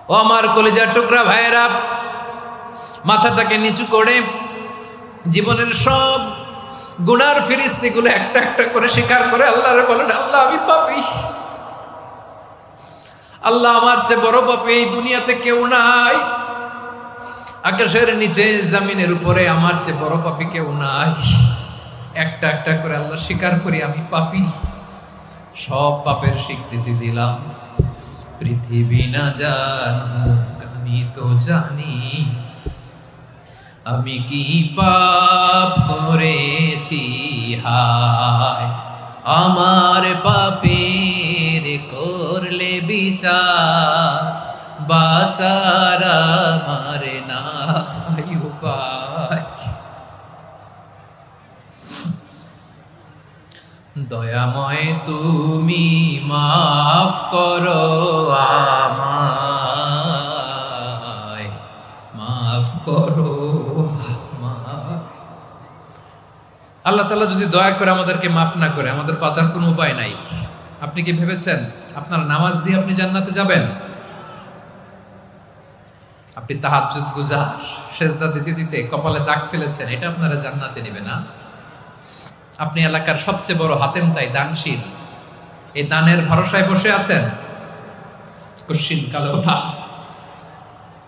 ও আমার কলিজার টুকরা ভাইয়েরা, মাথাটাকে নিচু করে জীবনের সব গুনার ফিরিস্তিগুলো একটা একটা করে স্বীকার করে আল্লাহরে বলেন, আল্লাহ আমি পাপী, আল্লাহ আমার চেয়ে বড় পাপী এই দুনিয়াতে কেউ নাই, আকাশের নিচে জমিনের উপরে আমার চেয়ে বড় পাপী কেউ নাই। একটা একটা করে আল্লাহ স্বীকার করি আমি পাপী, সব পাপের স্বীকৃতি দিলাম। পৃথিবী না জানুক আমি তো জানি, আমি কি পাপ করেছি, হায় আমার পাপের করলে বিচার, বাঁচার আমার নাই উপায়। দয়াময় তুমি মাফ করো আমায়, মাফ করো আমায়। আল্লাহ তাআলা যদি দয়া করে আমাদেরকে মাফ না করে, আমাদের বাঁচার কোনো উপায় নাই। আপনি কি ভেবেছেন আপনার নামাজ দিয়ে আপনি জান্নাতে যাবেন? আপনি তাহাজ্জুদ গুজার, সেজদা দিতে দিতে কপালে দাগ ফেলেছেন, এটা আপনারা জান্নাতে নেবে না। আপনি এলাকার সবচেয়ে বড় হাতেম তাই দানশীল, এই দানের ভরসায় বসে আছেন, কশিন কালো না।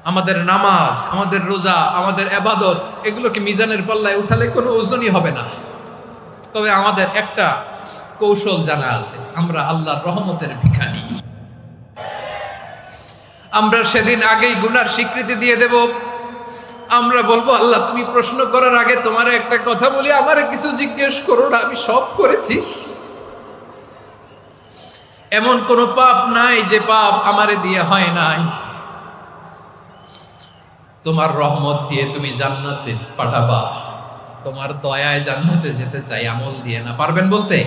আমাদের নামাজ, আমাদের রোজা, আমাদের ইবাদত, এগুলোকে মিজানের পাল্লায় উঠালে কোনো ওজনই হবে না। তবে আমাদের একটা কৌশল জানা আছে, আমরা আল্লাহর রহমতের ভিখারি। আমরা সেদিন আগেই গুনার স্বীকৃতি দিয়ে দেব। আমরা বলবো, আল্লাহ তুমি প্রশ্ন করার আগে তোমার একটা কথা বলি, আমারে কিছু জিজ্ঞেস করো না, আমি সব করেছি। এমন কোন পাপ নাই যে পাপ আমারে দিয়ে হয় নাই। তোমার রহমত দিয়ে তুমি জান্নাতে পাঠাবা, তোমার দয়ায় জান্নাতে যেতে চাই, আমল দিয়ে না। পারবেন বলতে?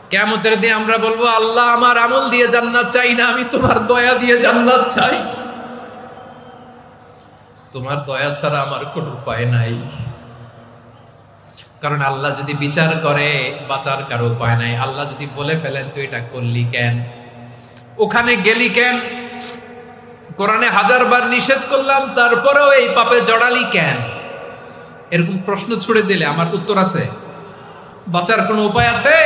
কিয়ামতের দিন আমরা বলবো, আল্লাহ আমার আমল দিয়ে জান্নাত চাই না, আমি তোমার দয়া দিয়ে জান্নাত চাই। তোমার দয়া ছাড়া আমার কোনো উপায় নাই। কারণ আল্লাহ যদি বিচার করে, বাঁচার কারো উপায় নাই। আল্লাহ যদি বলে ফেলেন তুই এটা করলি কেন, ওখানে গেলি কেন, কোরআনে 1000 বার নিষেধ করলাম তারপরেও এই পাপে জড়ালি কেন, এরকম প্রশ্ন ছুড়ে দিলে আমার উত্তর আছে? বাঁচার কোনো উপায় আছে?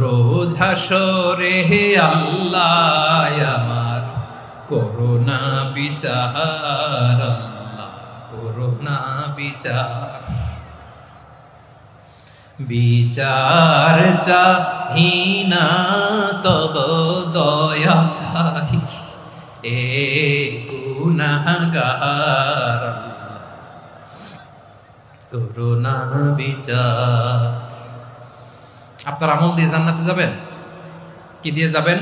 রোজ হাসরে হে আল্লাহ আমার করোনা বিচার, আল্লাহ করোনা বিচার, বিচার চাহি না তব দয়া চাই, এ গুনাহগার করোনা বিচার। আপনার আমল দিয়ে জান্নাতে যাবেন? কি দিয়ে যাবেন?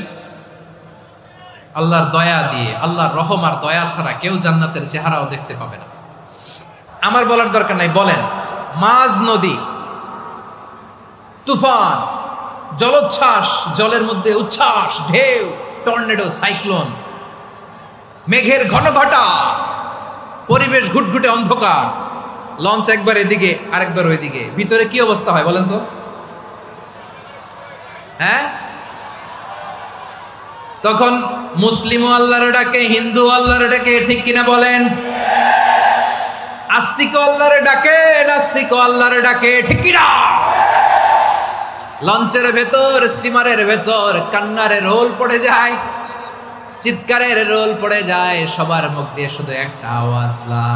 আল্লাহর দয়া দিয়ে। আল্লাহর রহম আর দয়া ছাড়া কেউ জান্নাতের চেহারাও দেখতে পাবে না। আমার বলার দরকার নাই, বলেন। মাঝ নদী, তুফান, জলোচ্ছ্বাস, জলের মধ্যে উচ্ছ্বাস, ঢেউ, টর্নেডো, সাইক্লোন, মেঘের ঘন ঘটা, পরিবেশ ঘুটঘুটে অন্ধকার, লঞ্চ একবার এদিকে আরেকবার ওইদিকে, ভিতরে কি অবস্থা হয় বলেন তো? হ্যাঁ, তখন মুসলিম আল্লাহর ডাকে, হিন্দু আল্লাহর ডাকে, ঠিক কিনা বলেন? আস্তিক আল্লাহর ডাকে, নাস্তিক আল্লাহর ডাকে, ঠিক কিনা? লঞ্চের ভেতর, স্টিমারের ভেতর কান্নারে রোল পড়ে যায়, চিৎকারের রোল পড়ে যায়, সবার মুখ দিয়ে শুধু একটা আওয়াজ, লা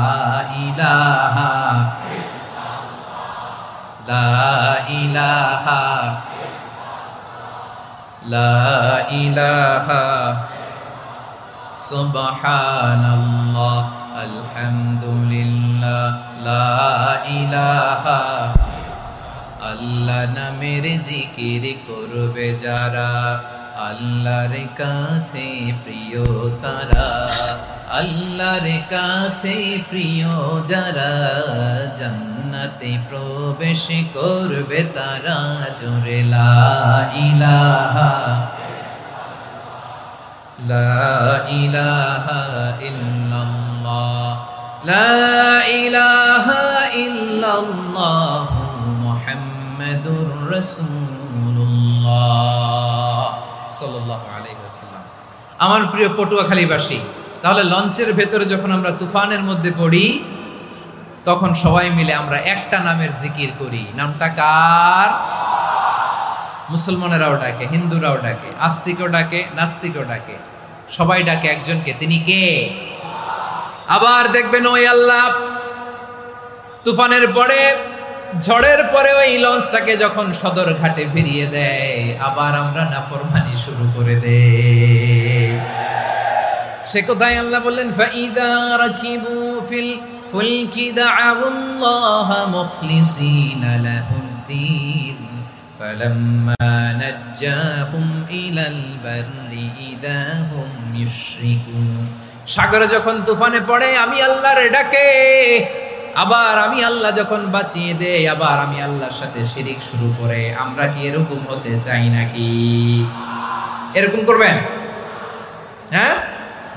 ইলাহা লা ইলাহা লা ইলাহা সুবহানাল্লাহ আলহামদুলিল্লাহ লা ইলাহা। আল্লাহ নামের জিকির করবে যারা, আল্লাহর কাছে প্রিয় তারা, আল্লাহর কাছে প্রিয় যারা, জান্নাতে প্রবেশ করবে তারা, জোরে লা ইলাহা লা ইলাহা ইল্লাল্লাহ লা ইলাহা ইল্লাল্লাহ মুহাম্মাদুর রাসূলুল্লাহ সাল্লাল্লাহু আলাইহি ওয়াসাল্লাম। আমার প্রিয় পটুয়াখালীবাসী, তাহলে লঞ্চের ভেতরে যখন আমরা তুফানের মধ্যে পড়ি, তখন সবাই মিলে আমরা একটা নামের জিকির করি। নামটা কার? মুসলমানেরাও ডাকে, হিন্দুরাও ডাকে, আস্তিকও ডাকে, নাস্তিকও ডাকে, সবাই ডাকে একজনকে। তিনি কে? আবার দেখবেন ওই আল্লাহ তুফানের পরে, ঝড়ের পরে ওই লঞ্চটাকে যখন সদর ঘাটে ফিরিয়ে দেয়, আবার আমরা নাফরমানি শুরু করে দেই। সে কোথায় আল্লাহ বললেন, ফাইদা রাকিবু ফিল ফুলকি দা'আউল্লাহা মুখলিসিনা লাহুদ্দিন ফালাম্মা নাজ্জাহুম ইলাল বাররি ইযা হুম ইউশরিকুন। সাগরে যখন তুফানে পড়ে আমি আল্লাহর ডাকে, আবার আমি আল্লাহ যখন বাঁচিয়ে দেই, আবার আমি আল্লাহর সাথে শিরিক শুরু করে। আমরা কি এরকম হতে চাই নাকি? এরকম করবেন? হ্যাঁ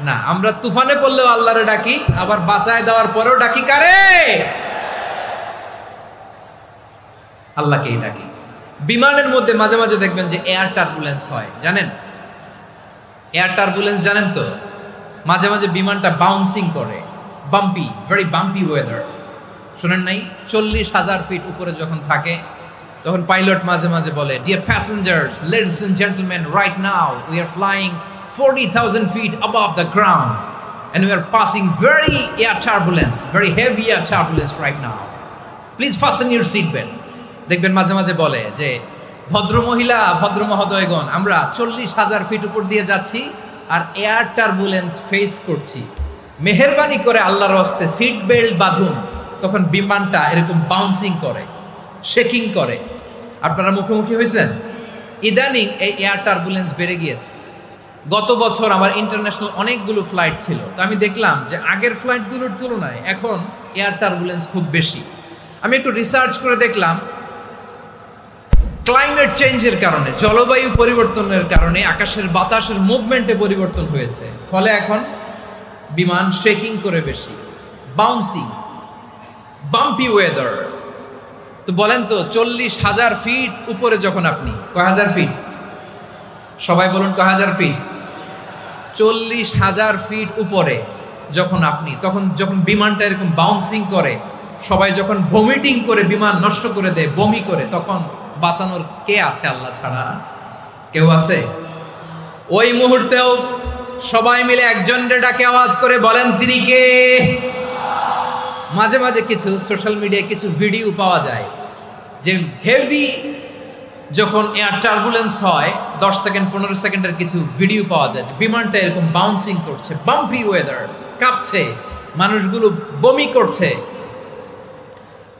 না, আমরা তুফানে পড়লেও আল্লাহরে ডাকি, আবার বাঁচায় দেওয়ার পরেও ডাকি কারে? আল্লাহকেই ডাকি। বিমানের মধ্যে মাঝে মাঝে দেখবেন যে এয়ার টার্বুলেন্স হয়, জানেন? এয়ার টার্বুলেন্স জানেন তো? মাঝে মাঝে বিমানটা বাউন্সিং করে, বাম্পি, ভেরি বাম্পি ওয়েদার। শোনেন নাই? 40,000 ফিট উপরে যখন থাকে, তখন পাইলট মাঝে মাঝে বলে, dear passengers, ladies and gentleman, right now we are flying 40,000 feet above the ground and we are passing very air turbulence, very heavy air turbulence right now. Please fasten your seat belt. দেখবেন মাঝে মাঝে বলে যে, ভদ্র মহিলা, ভদ্র মহোদয়গণ, আমরা 40,000 ফিট উপর দিয়ে যাচ্ছি আর এয়ার টার্বুলেন্স ফেস করছি, মেহেরবানি করে আল্লাহর হস্তে সিট বেল্ট বাঁধুন। তখন বিমানটা এরকম বাউন্সিং করে, শেকিং করে। আপনারা মুখোমুখি হয়েছেন? ইদানিং এই এয়ার টার্বুলেন্স বেড়ে গিয়েছে। গত বছর আমার ইন্টারন্যাশনাল অনেকগুলো ফ্লাইট ছিল, তো আমি দেখলাম যে আগের ফ্লাইটগুলোর তুলনায় এখন এয়ার টার্বুলেন্স খুব বেশি। আমি একটু রিসার্চ করে দেখলাম, ক্লাইমেট চেঞ্জের কারণে, জলবায়ু পরিবর্তনের কারণে আকাশের বাতাসের মুভমেন্টে পরিবর্তন হয়েছে, ফলে এখন বিমান শেকিং করে বেশি, বাউন্সিং, বাম্পি ওয়েদার। তো বলেন তো, 40,000 ফিট উপরে যখন আপনি, কয় হাজার ফিট? সবাই বলুন, কয় হাজার ফিট? 40,000 ফিট উপরে যখন আপনি, তখন যখন বিমানটা এরকম বাউন্সিং করে, সবাই যখন ভমিটিং করে বিমান নষ্ট করে দেয়, বমি করে, তখন বাঁচানোর কে আছে আল্লাহ ছাড়া? কেউ আছে? ওই মুহূর্তেও সবাই মিলে একজনের ডাকে আওয়াজ করে বলেন, তিনি কে? মাঝে মাঝে কিছু সোশ্যাল মিডিয়ায় কিছু ভিডিও পাওয়া যায় যে হেভি যখন এয়ার টার্বুলেন্স হয়, 10 সেকেন্ড 15 সেকেন্ডের কিছু ভিডিও পাওয়া যায়, বিমানটা এরকম বাউন্সিং করছে, বাম্পি ওয়েদার, কাঁপছে, মানুষগুলো বমি করছে,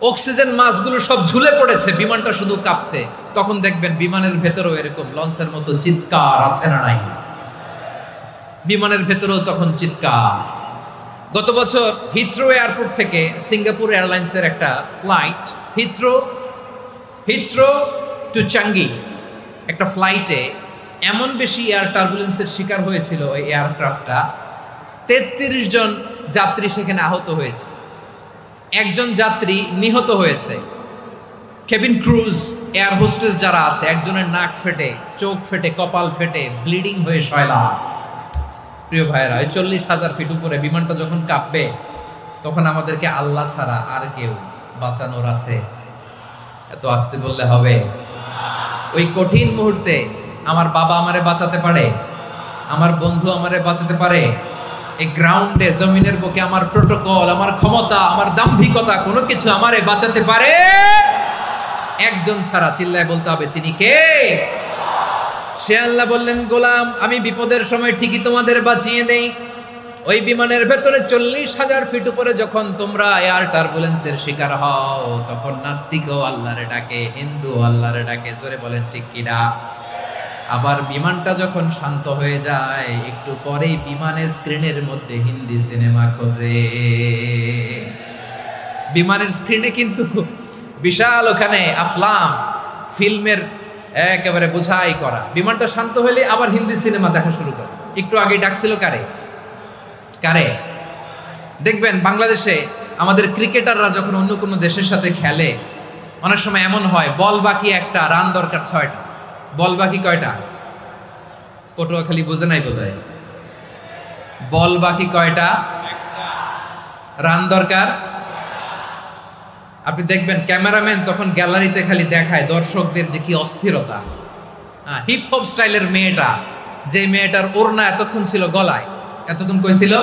অক্সিজেন মাসগুলো সব ঝুলে পড়েছে, বিমানটা শুধু কাঁপছে। তখন দেখবেন বিমানের ভেতরেও এরকম লঞ্চের মতো চিৎকার আছে না নাই? বিমানের ভেতরেও তখন চিৎকার। গত বছর হিথ্রো এয়ারপোর্ট থেকে সিঙ্গাপুর এয়ারলাইন্সের একটা ফ্লাইট, হিথ্রো টু চাঙ্গি, একটা ফ্লাইটে এমন বেশি এয়ার টার্বুলেন্সের শিকার হয়েছিল ওই এয়ারক্রাফটটা, 33 জন যাত্রী সেখানে আহত হয়েছে, একজন যাত্রী নিহত হয়েছে। কেবিন ক্রুজ, এয়ার হোস্টেস যারা আছে, একজনের নাক ফেটে, চোখ ফেটে, কপাল ফেটে, ব্লিডিং হয়ে শয়লা। প্রিয় ভাইয়েরা, 40,000 ফিট উপরে বিমানটা যখন কাঁপবে, তখন আমাদেরকে আল্লাহ ছাড়া আর কেউ বাঁচানোর আছে? এত আসতে বললে হবে? ওই কঠিন মুহূর্তে আমার বাবা আমারে বাঁচাতে পারে, আমার বন্ধু আমারে বাঁচাতে পারে। এই গ্রাউন্ডে, জমিনের বুকে আমার প্রোটোকল, আমার ক্ষমতা, আমার দাম্ভিকতা, কোনো কিছু আমারে বাঁচাতে পারে একজন ছাড়া। চিল্লায় বলতে হবে, তিনি কে? সে আল্লাহ বললেন, গোলাম, আমি বিপদের সময় ঠিকই তোমাদের বাঁচিয়ে দেই। ওই বিমানের ভেতরে 40,000 ফিট উপরে যখন তোমরা এয়ার টার্বুলেন্সের শিকার হও, তখন নাস্তিকও আল্লাহরে ডাকে, হিন্দু আল্লাহরে ডাকে। জোরে বলেন ঠিক কিনা? আবার বিমানটা যখন শান্ত হয়ে যায়, একটু পরেই বিমানের স্ক্রিনের মধ্যে হিন্দি সিনেমা খোঁজে। বিমানের স্ক্রিনে কিন্তু বিশাল ওখানে আফলাম ফিল্মের একেবারে বোঝাই করা। বিমানটা শান্ত হলে আবার হিন্দি সিনেমা দেখা শুরু করে। একটু আগে ডাকছিল কারে? দেখবেন বাংলাদেশে আমাদের ক্রিকেটাররা যখন অন্য কোনো দেশের সাথে খেলে, অনেক সময় এমন হয়, বল বাকি একটা, রান দরকার 6টা। বল বাকি কয়টা? পটুয়াখালী বুঝে নাই বোধহয়। বল বাকি কয়টা? রান দরকার। আপনি দেখবেন ক্যামেরাম্যান তখন গ্যালারিতে খালি দেখায় দর্শকদের যে কি অস্থিরতা। হিপ হপ স্টাইলের মেয়েটা, যে মেয়েটার ওড়না এতক্ষণ ছিল গলায়, এতক্ষণ কই ছিল,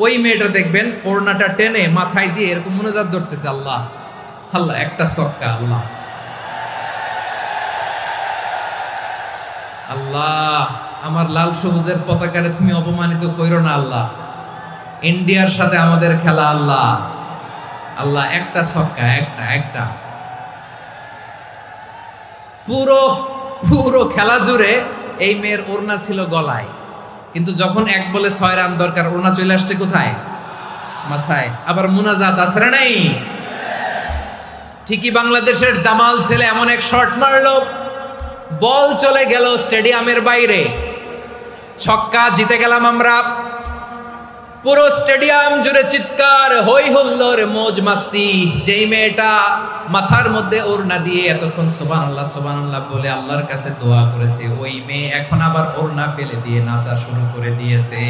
ওই মেয়েটা দেখবেন ওড়নাটা টেনে মাথায় দিয়ে এরকম মুনাজাত ধরতেছে, আল্লাহ আল্লাহ, একটা ছক্কা, আল্লাহ আল্লাহ, আমার লাল সবুজের পতাকারে তুমি অপমানিত কইরো না আল্লাহ, ইন্ডিয়ার সাথে আমাদের খেলা, আল্লাহ আল্লাহ, একটা ছক্কা, একটা একটা। পুরো পুরো খেলা জুড়ে এই মেয়ের ওড়না ছিল গলায়, কিন্তু যখন এক বলে 6 রান দরকার, ওড়না চলে আসছে কোথায়? মাথায়। আবার মুনাজাত আছে না নাই? ঠিকই বাংলাদেশের দামাল ছেলে এমন এক শট মারলো, বল চলে গেল স্টেডিয়ামের বাইরে, ছক্কা, জিতে গেলাম আমরা। পুরো স্টেডিয়াম জুড়ে চিৎকার, হই হুল্লোড়, মৌজ মাস্তি। যেই মেয়েটা মাথার মধ্যে ওড়না দিয়ে এতক্ষণ সুবহানাল্লাহ সুবহানাল্লাহ বলে আল্লাহর কাছে দোয়া করেছে, ওই মেয়ে এখন আবার ওড়না ফেলে দিয়ে নাচা শুরু করে দিয়েছে।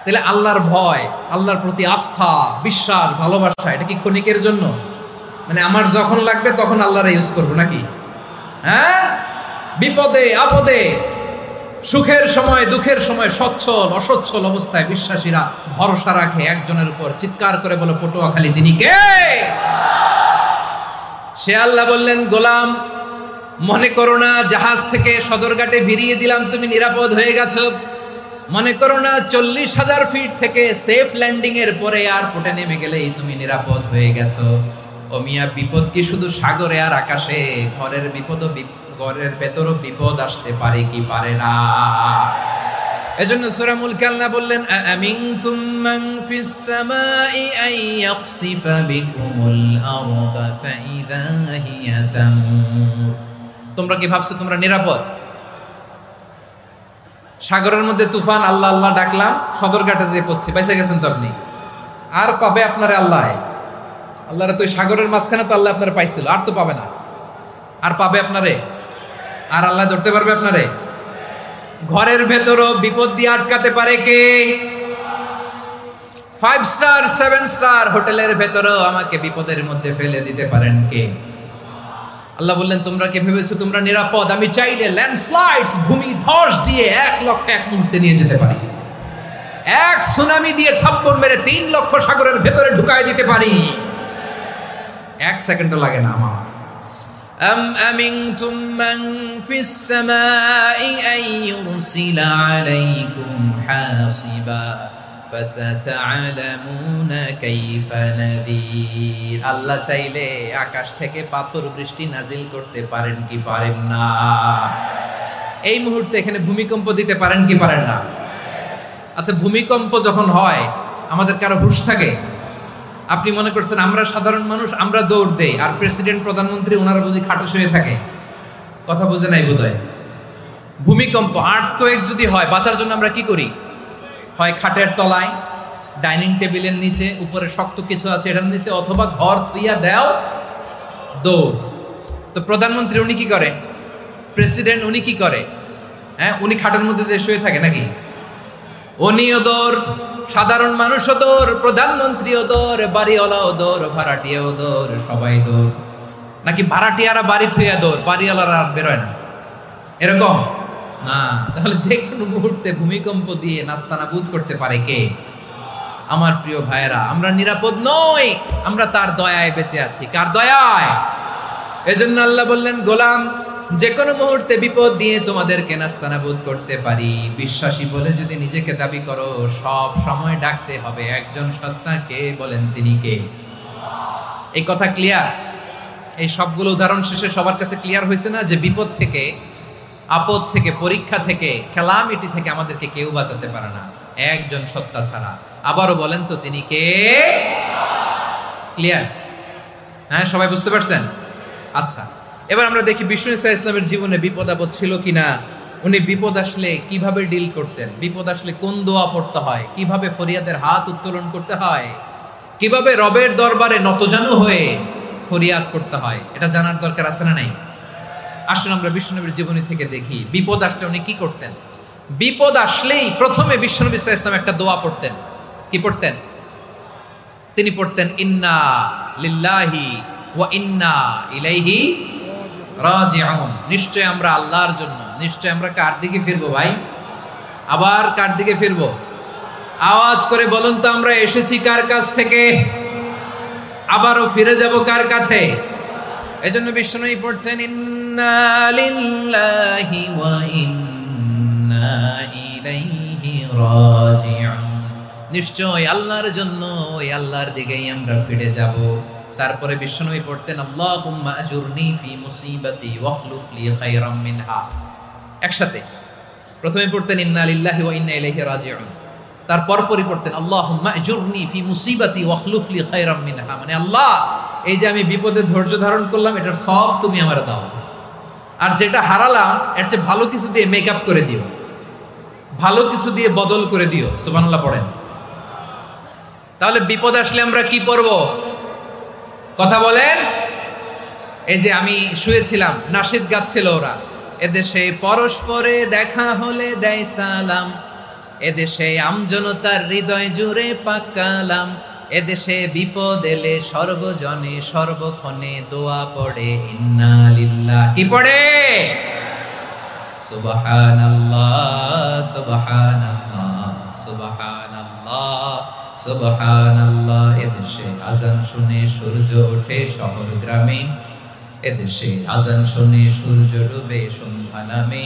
তাহলে আল্লাহর ভয়, আল্লাহর প্রতি আস্থা, বিশ্বাস, ভালোবাসা, এটা কি ক্ষণিকের জন্য? মানে আমার যখন লাগবে তখন আল্লাহর ইউজ করবো নাকি? হ্যাঁ, বিপদে আপদে, সুখের সময় দুঃখের সময়, সচ্ছল অসচ্ছল অবস্থায় বিশ্বাসীরা ভরসা রাখে একজনের উপর, চিৎকার করে বলে পটুয়াখালী তিনি কে? সে আল্লাহ বললেন, গোলাম মনে করো না জাহাজ থেকে সদরঘাটে ভিড়িয়ে দিলাম তুমি নিরাপদ হয়ে গেছো, মনে করো না 40,000 ফিট থেকে সেফ ল্যান্ডিং এর পরে এয়ারপোর্টে নেমে গেলেই তুমি নিরাপদ হয়ে গেছো। ও মিয়া, বিপদ কি শুধু সাগরে আর আকাশে? ঘরের বিপদও, ঘরের ভেতরও বিপদ আসতে পারে কি পারে না? এজন্য সূরা মুলক আল্লাহ বললেন, আমিনতুম মান ফিস সামাই আন ইয়াখসিফা বিকুমুল আরদা ফাইযা হিয়া তামুর। তোমরা কি ভাবছো তোমরা নিরাপদ? সাগরের মধ্যে তুফান, আল্লাহ আল্লাহ ডাকলাম, সদরঘাটে যেয়ে পড়ছি, বাইসে গেছেন তো আপনি। আর পাবে আপনারে আল্লাহ? আল্লাহরে তো সাগরের মাঝখানে তো আল্লাহ আপনারে পাইছিল, আর তো পাবে না। আর পাবে আপনারে? আর আল্লাহ ধরতে পারবে আপনারে? ঘরের ভেতরও বিপদ দিয়ে আটকাতে পারে কে? 5 স্টার 7 স্টার হোটেলের ভেতরও আমাকে বিপদের মধ্যে ফেলে দিতে পারেন কে? আল্লাহ বললেন, তোমরা কি ভেবেছো তোমরা নিরাপদ? আমি চাইলে ল্যান্ডস্লাইডস, ভূমি ধস দিয়ে 1 লক্ষ এক মুহূর্তে নিয়ে যেতে পারি। এক সুনামি দিয়ে থাপ্পড় মেরে 3 লক্ষ সাগরের ভেতরে ঢুকায় দিতে পারি, 1 সেকেন্ডও লাগে না আমার। أم أمنتم من في السماء أن يرسل عليكم حاصبا فستعلمون كيف نذير। আল্লাহ চাইলে আকাশ থেকে পাথর বৃষ্টি নাজিল করতে পারেন কি পারেন না? এই মুহূর্তে এখানে ভূমিকম্প দিতে পারেন কি পারেন না? আচ্ছা, ভূমিকম্প যখন হয় আমাদের কারো হুঁশ থাকে? আপনি মনে করছেন আমরা সাধারণ মানুষ, আমরা দৌড় দেই, আর প্রেসিডেন্ট প্রধানমন্ত্রী ওনারা বুঝি খাটো শুয়ে থাকে? কথা বুঝে নাই বোধহয়। ভূমিকম্প, আর্থকোয়েক যদি হয়, বাঁচার জন্য আমরা কি করি? হয় খাটের তলায়, ডাইনিং টেবিলের নিচে, উপরে শক্ত কিছু আছে এটার নিচে, অথবা ঘর থুইয়া দেও, দৌড়। তো প্রধানমন্ত্রী উনি কি করে? প্রেসিডেন্ট উনি কি করে? হ্যাঁ, উনি খাটের মধ্যে যে শুয়ে থাকে নাকি? উনিও দৌড়, সাধারণ মানুষও দৌড়, প্রধানমন্ত্রীও দৌড়, বাড়িওয়ালাও দৌড়, ভাড়াটিয়াও দৌড়, সবাই দৌড়। নাকি ভাড়াটিয়ারা বাড়ি থুইয়া দৌড়, বাড়িওয়ালারা আর বেরোয় না? এরকম না। তাহলে যে কোনো মুহূর্তে ভূমিকম্প দিয়ে নাস্তানাবুদ করতে পারে কে? আমার প্রিয় ভাইয়েরা, আমরা নিরাপদ নই, আমরা তার দয়ায় বেঁচে আছি। কার দয়ায়? এজন্য আল্লাহ বললেন, গোলাম যে কোনো মুহূর্তে বিপদ দিয়ে তোমাদেরকে নাস্তানাবুদ করতে পারি। বিশ্বাসী বলে যদি নিজেকে দাবি করো, সব সময় ডাকতে হবে একজন সত্তাকে। বলেন তিনি কে? এই কথা ক্লিয়ার? এই সবগুলো উদাহরণ শেষে সবার কাছে ক্লিয়ার হয়েছে না যে বিপদ থেকে, আপদ থেকে, পরীক্ষা থেকে, ক্যালামিটি থেকে আমাদেরকে কেউ বাঁচাতে পারে না একজন সত্তা ছাড়া। আবারও বলেন তো তিনি কে? ক্লিয়ার? হ্যাঁ, সবাই বুঝতে পারছেন? আচ্ছা, এবার আমরা দেখি বিষ্ণু ঈসা ইসলামের জীবনে বিপদ আপদ ছিল কিনা। উনি বিপদ আসলে কিভাবে ডিল করতেন, বিপদ আসলে কোন দোয়া পড়তে হয়, কিভাবে ফরিয়াদের হাত উত্তোলন করতে হয়, কিভাবে রবের দরবারে নতজানু হয়ে ফরিয়াদ করতে হয়, এটা জানার দরকার আছে না নাই? আসুন আমরা বিষ্ণু নবীর জীবনী থেকে দেখি বিপদ আসলে উনি কি করতেন। বিপদ আসলেই প্রথমে বিশ্বনবী সাল্লাল্লাহু আলাইহি ওয়াসাল্লাম একটা দোয়া পড়তেন। কি পড়তেন? তিনি পড়তেন ইন্না লিল্লাহি ওয়া ইন্না ইলাইহি রাজিউন। নিশ্চয় আমরা আল্লাহর জন্য, নিশ্চয় আমরা কার দিকে ফিরবো ভাই? আবার কার দিকে ফিরবো? আওয়াজ করে বলুন তো, আমরা এসেছি কার কাছ থেকে, আবারও ফিরে যাব কার কাছে? এজন্য বিশ্বনবী পড়ছেন ইন্না লিল্লাহি ওয়া ইন্না ইলাইহি রাজিউন। নিশ্চয় আল্লাহর জন্য, ওই আল্লাহর দিকেই আমরা ফিরে যাব। তারপরে বিশ্বনবী পড়তেন আল্লাহুম্মা আজুরনি ফি মুসিবাতি ওয়াখলুফ লি খায়রাম মিনহা। একসাথে প্রথমে পড়তেন ইন্না লিল্লাহি ওয়া ইন্না ইলাইহি রাজিউন, তারপর পরই পড়তেন আল্লাহুম্মা আজুরনি ফি মুসিবাতি ওয়াখলুফ লি খায়রাম মিনহা। মানে আল্লাহ, এই যে আমি বিপদে ধৈর্য ধারণ করলাম, এটার সব তুমি আমার দাও, আর যেটা হারালাম এর চেয়ে ভালো কিছু দিয়ে মেকআপ করে দিও, ভালো কিছু দিয়ে বদল করে দিও। সুবহানাল্লাহ পড়েন। তাহলে বিপদ আসলে আমরা কি করব? কথা বলেন। এই যে আমি শুয়েছিলাম, নাশিদ গাচ্ছিল ওরা, এদেশে পরস্পরে দেখা হলে দেয় সালাম, এদেশে আমজনতার হৃদয় জুড়ে পাকালাম, এদেশে বিপদ এলে সর্বজনে সর্বক্ষণে দোয়া পড়ে ইন্না লিল্লাহ। কি পড়ে? সুবহানাল্লাহ সুবহানাল্লাহ সুবহানাল্লাহ সুবহানাল্লাহ। এদেশে আজান শুনে সূর্য ওঠে শহর গ্রামে, এদেশে আজান শুনে সূর্য ডুবে সন্ধ্যা নামে,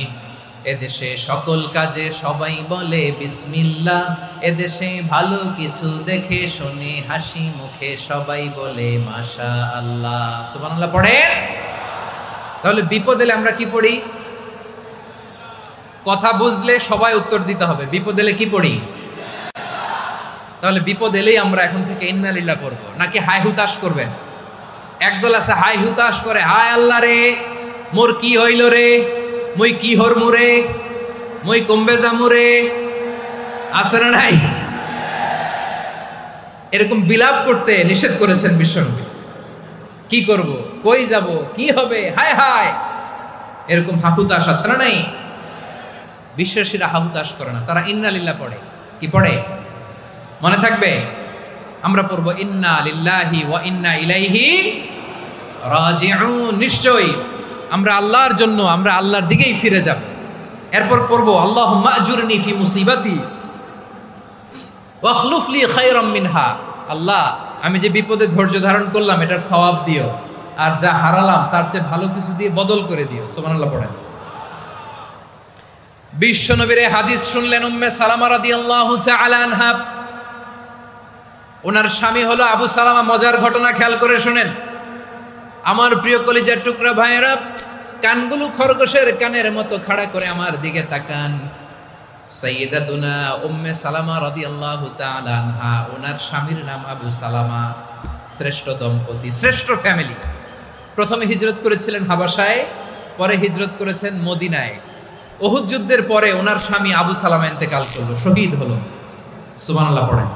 এদেশে সকল কাজে সবাই বলে বিসমিল্লাহ, এদেশে ভালো কিছু দেখে শুনে হাসি মুখে সবাই বলে মাশাআল্লাহ। সুবহানাল্লাহ পড়ে। তাহলে বিপদ এলে আমরা কি পড়ি? কথা বুঝলে সবাই উত্তর দিতে হবে। বিপদ এলে কি পড়ি? তাহলে বিপদ এলেই আমরা এখন থেকে ইন্না লিল্লাহ পড়বো, নাকি হাই হুতাশ করবেন? একদল আছে হাই হুতাশ করে, হায় আল্লাহ রে মোর কি হইল রে, মই কি হরমু রে, মই কমবে জামু রে, আছে না নাই? এরকম বিলাপ করতে নিষেধ করেছেন বিশ্বনবী। কি করব, কই যাব, কি হবে, হায় হায়, এরকম হাহুতাশ আছে না নাই? বিশ্বাসীরা হাহুতাশ করে না, তারা ইন্না লিল্লাহ পড়ে। কি পড়ে? মনে থাকবে? আমরা পড়বো ইন্না লিল্লাহি ওয়া ইন্না ইলাইহি রাজিউন। নিশ্চয়ই আমরা আল্লাহর জন্য, আমরা আল্লাহর দিকেই ফিরে যাব। এরপর পড়বো আল্লাহুম্মা আজুরনি ফি মুসিবাতি ওয়াখলুফ লি খায়রাম মিনহা। আল্লাহ, আমি যে বিপদে ধৈর্য ধারণ করলাম এটার সওয়াব দিও, আর যা হারালাম তার চেয়ে ভালো কিছু দিয়ে বদল করে দিও। সুবহানাল্লাহ পড়েন। বিশ্বনবীর হাদিস শুনলেন উম্মে সালামা রাদিয়াল্লাহু তাআলা আনহা। ওনার স্বামী হলো আবু সালামা। মজার ঘটনা খেয়াল করে শুনেন আমার প্রিয় কলিজার টুকরা ভাইয়েরা। কানগুলো খরগোশের কানের মতো খাড়া করে আমার দিকে তাকান। সাইয়্যিদাতুনা উম্মে সালামা রাদিয়াল্লাহু তাআলা আনহা, ওনার স্বামীর নাম আবু সালামা। শ্রেষ্ঠ দম্পতি, শ্রেষ্ঠ ফ্যামিলি। প্রথমে হিজরত করেছিলেন হাবাসায়, পরে হিজরত করেছেন মদিনায়। উহুদ যুদ্ধের পরে ওনার স্বামী আবু সালামা ইন্তেকাল করলো, শহীদ হলো। সুবহানাল্লাহ পড়েন।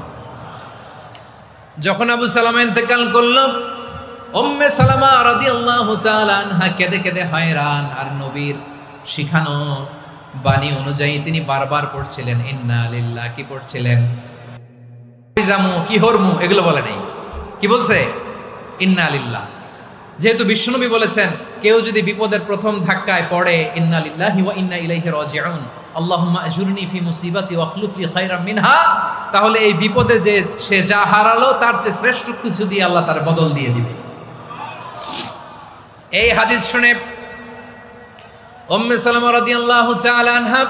যখন আবু সালামা ইন্তেকাল করলো, উম্মে সালামা রাদিয়াল্লাহু তাআলা আনহা কেঁদে কেঁদে হয়রান। আর নবীর শিখানো বাণী অনুযায়ী তিনি বারবার পড়ছিলেন ইন্না লিল্লাহ। কি পড়ছিলেন? জামু কি হরমু এগুলো বলে নাই। কি বলছে? ইন্না লিল্লাহ। যেহেতু বিশ্বনবী বলেছেন কেউ যদি বিপদের প্রথম ধাক্কায় পড়ে ইন্না লিল্লাহি ওয়া ইন্না ইলাইহি রাজিউন, আল্লাহুম্মা আজুরনি ফি মুসিবাতি ওয়াখলুফ লি খায়রাম মিনহা, তাহলে এই বিপদে যে সে যা হারালো তার চেয়ে শ্রেষ্ঠ কিছু দিয়ে আল্লাহ তার বদল দিয়ে দিবে। এই হাদিস শুনে উম্মে সালামা রাদিয়াল্লাহু তাআলা আনহা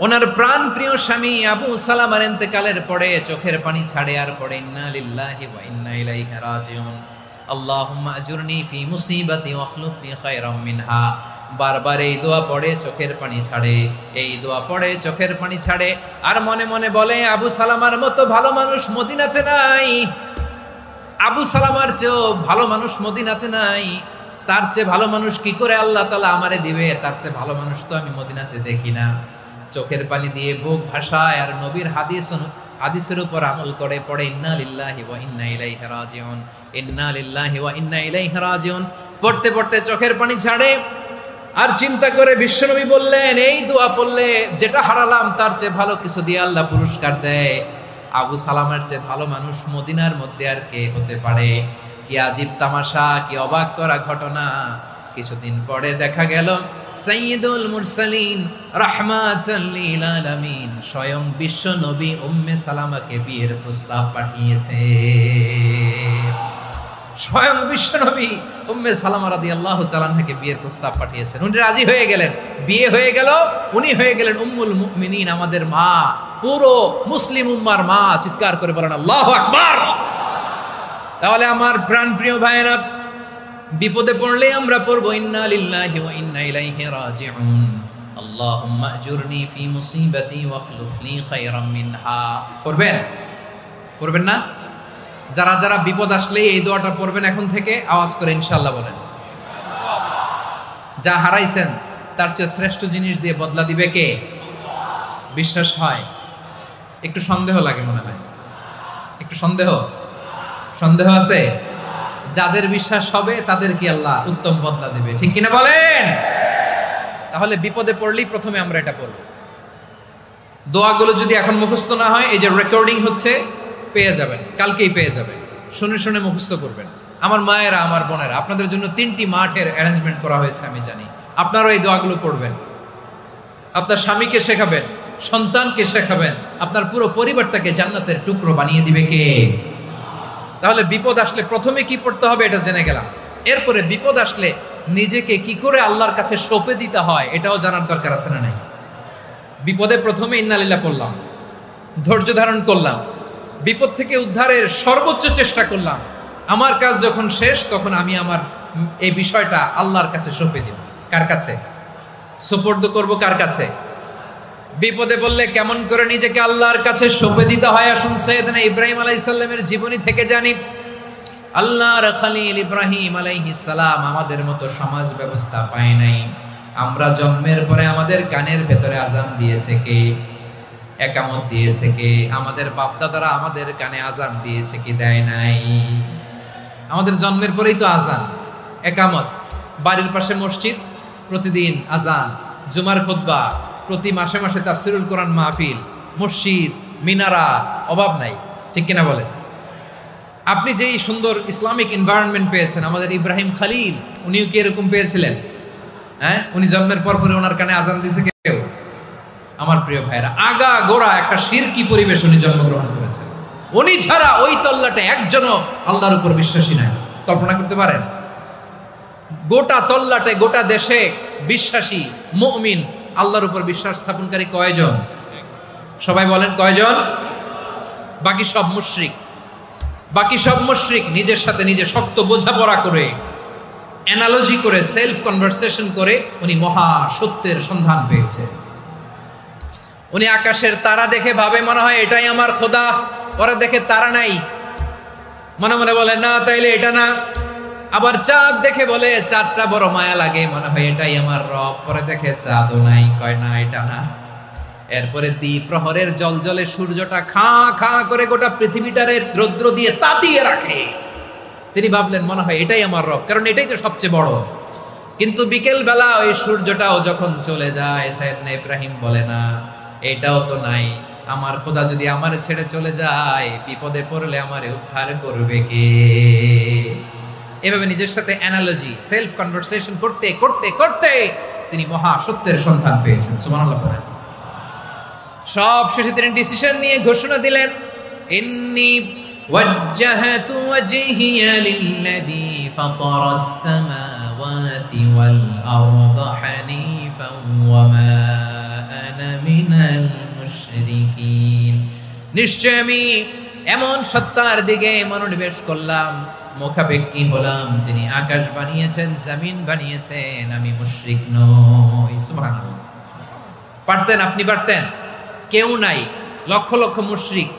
ওনার প্রাণ প্রিয় স্বামী আবু সালামার ইন্তেকালের পরে চোখের পানি ছাড়ে আর পড়ে ইন্না লিল্লাহি ওয়া ইন্না ইলাইহি রাজিউন, আল্লাহুম্মা আজুরনি ফি মুসিবাতি ওয়াখলুফ লি খায়রাম মিনহা। বারবার এই দোয়া পড়ে চোখের পানি ছাড়ে, এই দোয়া পড়ে চোখের পানি ছাড়ে, আর মনে মনে বলে আবু সালামার মতো ভালো মানুষ মদিনাতে নাই, আবু সালামার চেয়েও ভালো মানুষ মদিনাতে নাই, তার চেয়ে ভালো মানুষ কি করে আল্লাহ তাআলা আমারে দিবে, তার চেয়ে ভালো মানুষ তো আমি মদিনাতে দেখি না। চোখের পানি দিয়ে বুক ভাসায় আর নবীর হাদিসের উপর আমল করে পড়ে ইন্না লিল্লাহি ওয়া ইন্না ইলাইহি রাজিউন, ইন্না লিল্লাহি ওয়া ইন্না ইলাইহি রাজিউন। পড়তে পড়তে চোখের পানি ছাড়ে। আর চিন্তা করে বিশ্বনবী বললেন, এই দোয়া পড়লে যেটা হারালাম তার চেয়ে ভালো কিছু দিয়ে আল্লাহ পুরস্কার দেয়। আবু সালামের চেয়ে ভালো মানুষ মদিনার মধ্যে আর কে হতে পারে? কি আজীব তামাশা, কি অবাক করা ঘটনা। কিছুদিন পরে দেখা গেল সাইয়্যিদুল মুরসালিন রাহমাতাল লিল আলামিন স্বয়ং বিশ্ব নবী উম্মে সালামাকে বিয়ের প্রস্তাব পাঠিয়েছে। স্বয়ং বিশ্ব নবী উম্মে সালামা রাদিয়াল্লাহু তাআলা আনহাকে বিয়ের প্রস্তাব পাঠিয়েছেন। উনি রাজি হয়ে গেলেন, বিয়ে হয়ে গেল, উনি হয়ে গেলেন উম্মুল মুমিনিন, আমাদের মা, পুরো মুসলিম উম্মার মা। চিৎকার করে বলেন আল্লাহু আকবার। তাহলে আমার প্রাণপ্রিয় ভাইয়েরা, বিপদে পড়লে আমরা পড়ব ইন্না লিল্লাহি ওয়া ইন্না ইলাইহি রাজিউন, আল্লাহুম্মা আজুরনি ফি মুসিবাতি ওয়া আখলুফ লি খায়রাম মিনহা। পড়বেন? পড়বেন না? যারা যারা বিপদ আসলে এই দোয়াটা পড়বেন এখন থেকে আওয়াজ করে ইনশাআল্লাহ বলেন। যা হারাইছেন তার চেয়ে শ্রেষ্ঠ জিনিস দিয়ে বদলা দিবে কে? বিশ্বাস হয়? একটু সন্দেহ লাগে মনে হয়, একটু সন্দেহ আছে? যাদের বিশ্বাস হবে তাদের কি আল্লাহ উত্তম বদলা দিবে, ঠিক কিনা বলেন? তাহলে বিপদে পড়লেই প্রথমে আমরা এটা পড়ব। দোয়াগুলো যদি এখন মুখস্থ না হয়, এই যে রেকর্ডিং হচ্ছে, পেয়ে যাবেন, কালকেই পেয়ে যাবেন। শুনে শুনে মুখস্থ করবেন। আমার মায়েরা, আমার বোনেরা, আপনাদের জন্য 3টি মাঠের অ্যারেঞ্জমেন্ট করা হয়েছে, আমি জানি। আপনারাও এই দোয়াগুলো পড়বেন, আপনার স্বামীকে শেখাবেন, সন্তানকে শেখাবেন, আপনার পুরো পরিবারটাকে জান্নাতের টুকরো বানিয়ে দিবে কে? তাহলে বিপদ আসলে প্রথমে কি পড়তে হবে এটা জেনে গেলাম। এরপরে বিপদ আসলে নিজেকে কি করে আল্লাহর কাছে সঁপে দিতে হয় এটাও জানার দরকার আছে না নাই? বিপদে প্রথমে ইন্নালিল্লাহ করলাম, ধৈর্য ধারণ করলাম, বিপদ থেকে উদ্ধারের সর্বোচ্চ চেষ্টা করলাম। আমার কাজ যখন শেষ, তখন আমি আমার এই বিষয়টা আল্লাহর কাছে সঁপে দিব। কার কাছে সুপর্দ করব? কার কাছে? বিপদে বললে কেমন করে নিজেকে আল্লাহর কাছে সঁপে দিতে হয়, আসুন সাইয়েদনা ইব্রাহিম আলাইহিস সালামের জীবনী থেকে জানি। আল্লাহর খলিল ইব্রাহিম আলাইহিস সালাম আমাদের মতো সমাজ ব্যবস্থা পায় নাই। আমরা জন্মের পরে আমাদের কানের ভেতরে আজান দিয়েছে কে? একামত দিয়েছে কে? আমাদের বাপদাদারা আমাদের কানে আজান দিয়েছে কি? দেয় নাই। আমাদের জন্মের পরেই তো আজান, একামত, বাড়ির পাশে মসজিদ, প্রতিদিন আজান, জুমার খুতবা, প্রতি মাসে মাসে তাফসিরুল কোরআন মাহফিল, মসজিদ, মিনারা, অভাব নাই, ঠিক কিনা বলেন? আপনি যেই সুন্দর ইসলামিক এনভায়রনমেন্ট পেয়েছেন, আমাদের ইব্রাহিম খলিল উনিও কি এরকম পেয়েছিলেন? হ্যাঁ, উনি জন্মের পর পরে ওনার কানে আজান দিয়েছে কেউ? আমার প্রিয় ভাইরা, আগা গোড়া একটা শিরকি পরিবেশ উনি জন্মগ্রহণ করেছেন। উনি ছাড়া ওই তল্লাটে একজনও আল্লাহর উপর বিশ্বাসী নাই। কল্পনা করতে পারেন? গোটা তল্লাটে, গোটা দেশে বিশ্বাসী মুমিন, আল্লাহর উপর বিশ্বাস স্থাপনকারী কয়জন? সবাই বলেন কয়জন? বাকি সব মুশরিক। বাকি সব মুশরিক নিজের সাথে নিজে শক্ত বোঝাপড়া করে, অ্যানালজি করে, সেলফ কনভারসেশন করে উনি মহা সত্যের সন্ধান পেয়েছে। উনি আকাশের তারা দেখে ভাবে মনে হয় এটাই আমার খোদা, পরে দেখে তারা নাই, মনে মনে বলে না তাইলে এটা না। আবার চাঁদ দেখে বলে চাঁদটা বড় মায়া লাগে, মনে হয় এটাই আমার রব, পরে দেখে চাঁদও নাই, কয় না এটা না। এরপরে দ্বীপ প্রহরের জলজলে সূর্যটা খাঁ খাঁ করে গোটা পৃথিবীটারে রৌদ্র দিয়ে তাতিয়ে রাখে। তিনি ভাবলেন মনে হয় এটাই আমার রব, কারণ এটাই তো সবচেয়ে বড়। কিন্তু বিকেল বেলা ওই সূর্যটাও যখন চলে যায়, সাইয়েদনা ইব্রাহিম বলে না এটাও তো নাই, আমার খোদা যদি আমারে ছেড়ে চলে যায়, বিপদে পড়লে আমারে উদ্ধার করবে কে? এভাবে নিজের সাথে অ্যানালজি, সেলফ কনভারসেশন করতে করতে করতে তিনি মহা সত্যের সন্ধান পেয়েছেন। সুবহানাল্লাহ পড়েন। সব শেষে তিনি ডিসিশন নিয়ে ঘোষণা দিলেন, ইন্নী ওয়াজ্জাহাতু ওয়াজহিয়া লিল্লাযী ফাতারাস সামাওয়াতি ওয়াল আরদা হানিফান ওয়া মা আনা মিনাল মুশরিকিন। নিশ্চয় আমি এমন সত্তার দিকে মনোনিবেশ করলাম, মুখাপেক্ষী হলাম, যিনি আকাশ বানিয়েছেন, জমিন বানিয়েছেন, আমি মুশরিক নই। সুবহানাল্লাহ। পারতেন? আপনি পারতেন? কেউ নাই, লক্ষ লক্ষ মুশরিক,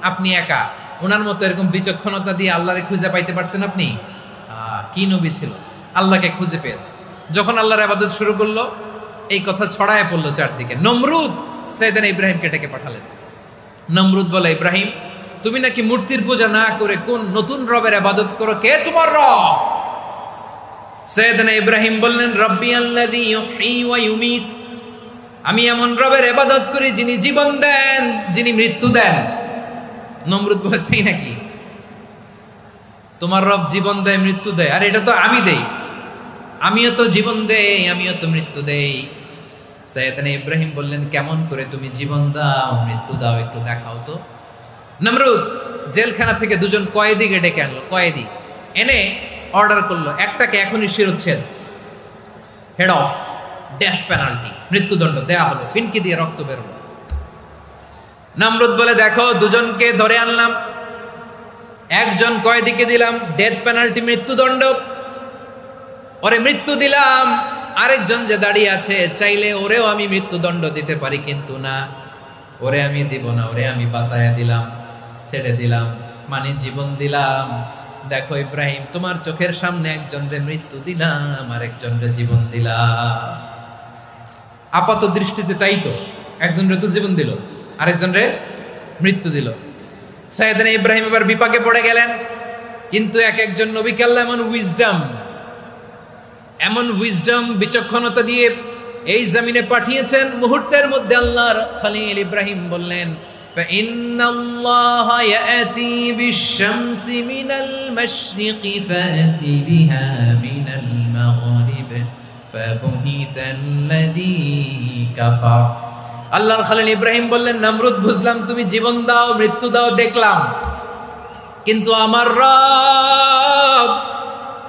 আপনি একা। ওনার মতো এরকম বিচক্ষণতা দিয়ে আল্লাহরে খুঁজে পাইতে পারতেন আপনি? কি নবী ছিল, আল্লাহকে খুঁজে পেয়েছে। যখন আল্লাহর ইবাদত শুরু করলো, এই কথা ছড়ায় পড়লো চারদিকে। নমরুদ সাইয়েদনা ইব্রাহিমকে ডেকে পাঠালেন। নমরুদ বলে, ইব্রাহিম তুমি নাকি মূর্তির পূজা না করে কোন নতুন রবের ইবাদত করো, কে তোমার রব? সাইয়েদনা ইব্রাহিম বললেন রব্বি আল্লাযী ইউহয়ী ওয়া ইউমীত, আমি এমন রবের ইবাদত করি যিনি জীবন দেন, যিনি মৃত্যু দেন। নমরুদ বলে তাই নাকি? তোমার রব জীবন দেয় মৃত্যু দেয়, আর এটা তো আমি দেই, আমিও তো জীবন দেই, আমিও তো মৃত্যু দেই। সাইয়েদনা ইব্রাহিম বললেন কেমন করে তুমি জীবন দাও মৃত্যু দাও একটু দেখাও তো। নমরুদ জেলখানা থেকে দুজন কয়েদিকে ডেকে আনলো, কয়েদি এনে অর্ডার করলো একটাকে এখনই শিরোচ্ছেদ, হেড অফ, ডেথ পেনাল্টি, মৃত্যুদণ্ড দেয়া হলো, ফিনকি দিয়ে রক্ত বেরোলো। নমরুদ বলে দেখো দুজনকে ধরে আনলাম, একজন কয়েদিকে দিলাম ডেথ পেনাল্টি, মৃত্যুদণ্ড, ওরে মৃত্যু দিলাম। আরেকজন যে দাঁড়িয়ে আছে চাইলে ওরেও আমি মৃত্যুদণ্ড দিতে পারি, কিন্তু না, ওরে আমি দিব না, ওরে আমি বাঁচাইয়া দিলাম, ছেড়ে দিলাম, মানে জীবন দিলাম। দেখো ইব্রাহিম, তোমার চোখের সামনে একজনরে মৃত্যু দিলাম আর একজনরে জীবন দিলাম। আপাত দৃষ্টিতে তাই তো, একজনরে তো জীবন দিল, আরেকজনরে মৃত্যু দিল। সাইয়েদনা ইব্রাহিম এবার বিপাকে পড়ে গেলেন, কিন্তু এক একজন নবীকে আল্লাহ এমন উইজডম বিচক্ষণতা দিয়ে এই জমিনে পাঠিয়েছেন, মুহূর্তের মধ্যে আল্লাহর খলিল ইব্রাহিম বললেন ফাইন্নাল্লাহা ইয়াতি বিশ-শামসি মিনাল মাশরিকি ফাতি বিহা মিনাল মাগরিব ফাবুহিতাল্লাযী কাফার। আল্লাহর খলিল ইব্রাহিম বললেন নমরুদ, বুঝলাম তুমি জীবন দাও মৃত্যু দাও দেখলাম, কিন্তু আমার রব,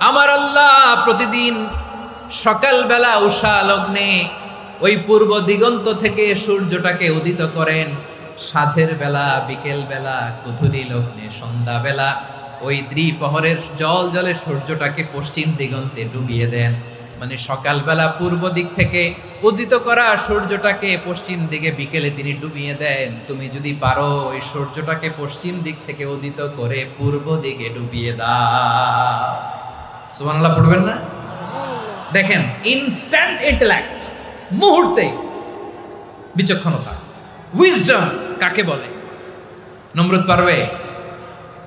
আমার আল্লাহ প্রতিদিন সকালবেলা উষা লগ্নে ওই পূর্ব দিগন্ত থেকে সূর্যটাকে উদিত করেন, সাঁঝের বেলা, বিকেল বেলা, কুথুরি লগ্নে, সন্ধ্যা বেলা ওই দ্বিপ্রহরের জল জলে সূর্যটাকে পশ্চিম দিগন্তে ডুবিয়ে দেন। মানে সকালবেলা পূর্ব দিক থেকে উদিত করা সূর্যটাকে পশ্চিম দিকে বিকেলে তিনি ডুবিয়ে দেন। তুমি যদি পারো ওই সূর্যটাকে পশ্চিম দিক থেকে উদিত করে পূর্ব দিকে ডুবিয়ে দাও। সুবহানাল্লাহ পড়বেন না? দেখেন ইনস্ট্যান্ট ইন্টেলেক্ট, মুহূর্তে বিচক্ষণতা, উইজডম কাকে বলে? নমরুদ পারবে?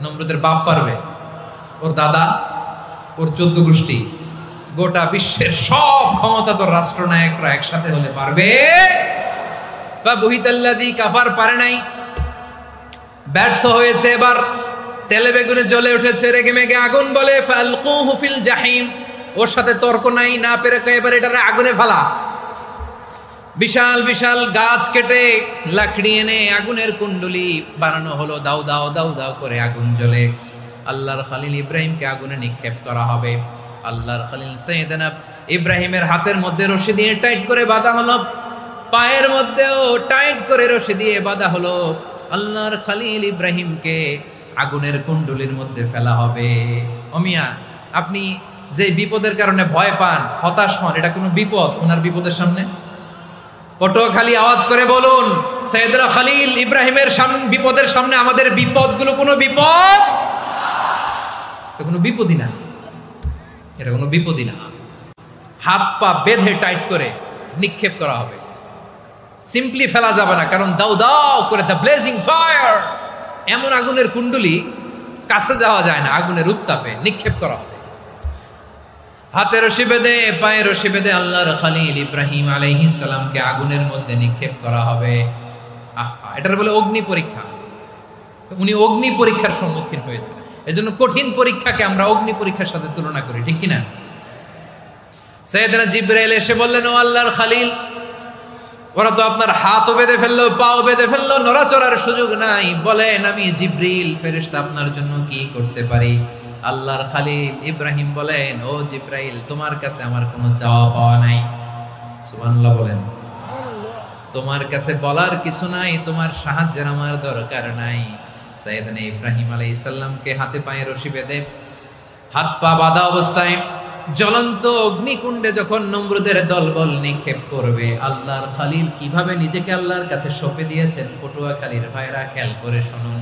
নমরুদের বাপ পারবে? ওর দাদা, ওর 14 গোষ্ঠী, গোটা বিশ্বের সব ক্ষমতাধর রাষ্ট্রনায়করা একসাথে হলে পারবে? ফাবুহিতাল্লাযী কাফার পারে নাই, ব্যর্থ হয়েছে। এবার তেলে বেগুনে জ্বলে উঠেছে, রেগে মেগে আগুন বলে ফালকুহু ফিল জাহিম। ওর সাথে তর্ক নাই, না পেরে এবার এটারে আগুনে ফেলা। বিশাল বিশাল গাছ কেটে লাকড়ি এনে আগুনের কুণ্ডলি বানানো হলো, দাও দাও দাও দাও করে আগুন জ্বলে। আল্লাহর খলিল ইব্রাহিমকে আগুনে নিক্ষেপ করা হবে। আল্লাহর খলিল সাইয়েদনা ইব্রাহিমের হাতের মধ্যে রশি দিয়ে টাইট করে বাঁধা হলো, পায়ের মধ্যেও টাইট করে রশি দিয়ে বাঁধা হলো। আল্লাহর খলিল ইব্রাহিমকে আগুনের কুণ্ডলির মধ্যে ফেলা হবে। অমিয়া, আপনি যে বিপদের কারণে ভয় পান, হতাশ হন, এটা কোনো বিপদ ওনার বিপদের সামনে? পটুয়াখালী আওয়াজ করে বলুন, সাইয়েদনা খলিল ইব্রাহিমের বিপদের সামনে আমাদের বিপদগুলো কোনো বিপদ? এটা কোনো বিপদই না, এটা কোনো বিপদই না। হাত পা বেঁধে টাইট করে নিক্ষেপ করা হবে, সিম্পলি ফেলা যাবে না, কারণ দাও দাও করে দ্য ব্লেজিং ফায়ার, এমন আগুনের কুণ্ডলি, কাছে যাওয়া যায় না, আগুনের উত্তাপে নিক্ষেপ করা হবে। হাতে রশি বেঁধে, পায়ে রশি বেঁধে আল্লাহর খলিল ইব্রাহিম আলাইহিস সালামকে আগুনের মধ্যে নিক্ষেপ করা হবে। আহা, এটার বলে অগ্নি পরীক্ষা। উনি অগ্নি পরীক্ষার সম্মুখীন হয়েছিলেন, এজন্য কঠিন পরীক্ষাকে আমরা অগ্নি পরীক্ষার সাথে তুলনা করি, ঠিক কিনা? সাইয়েদনা জিবরাইল এসে বললেন, ও আল্লাহর খলিল, ওরা তো আপনার হাতও বেঁধে ফেললো, পাও বেঁধে ফেললো, নড়াচড়ার সুযোগ নাই, বলেন আমি জিবরিল ফেরেশতা আপনার জন্য কি করতে পারি? আল্লাহর খলিল ইব্রাহিম বলেন, ও জিবরাইল, তোমার কাছে আমার কোনো চাওয়া পাওয়া নাই। সুবহানাল্লাহ বলেন। তোমার কাছে বলার কিছু নাই, তোমার সাহায্যের আমার দরকার নাই। সাইয়েদনা ইব্রাহিম আলাইহিস সালামকে হাতে পায়ে রশি বেঁধে, হাত পা বাঁধা অবস্থায় জ্বলন্ত অগ্নিকুণ্ডে যখন নমরুদের দলবল নিক্ষেপ করবে, আল্লাহর খলিল কিভাবে নিজেকে আল্লাহর কাছে সঁপে দিয়েছেন, পটুয়াখালীর ভাইরা খেয়াল করে শুনুন।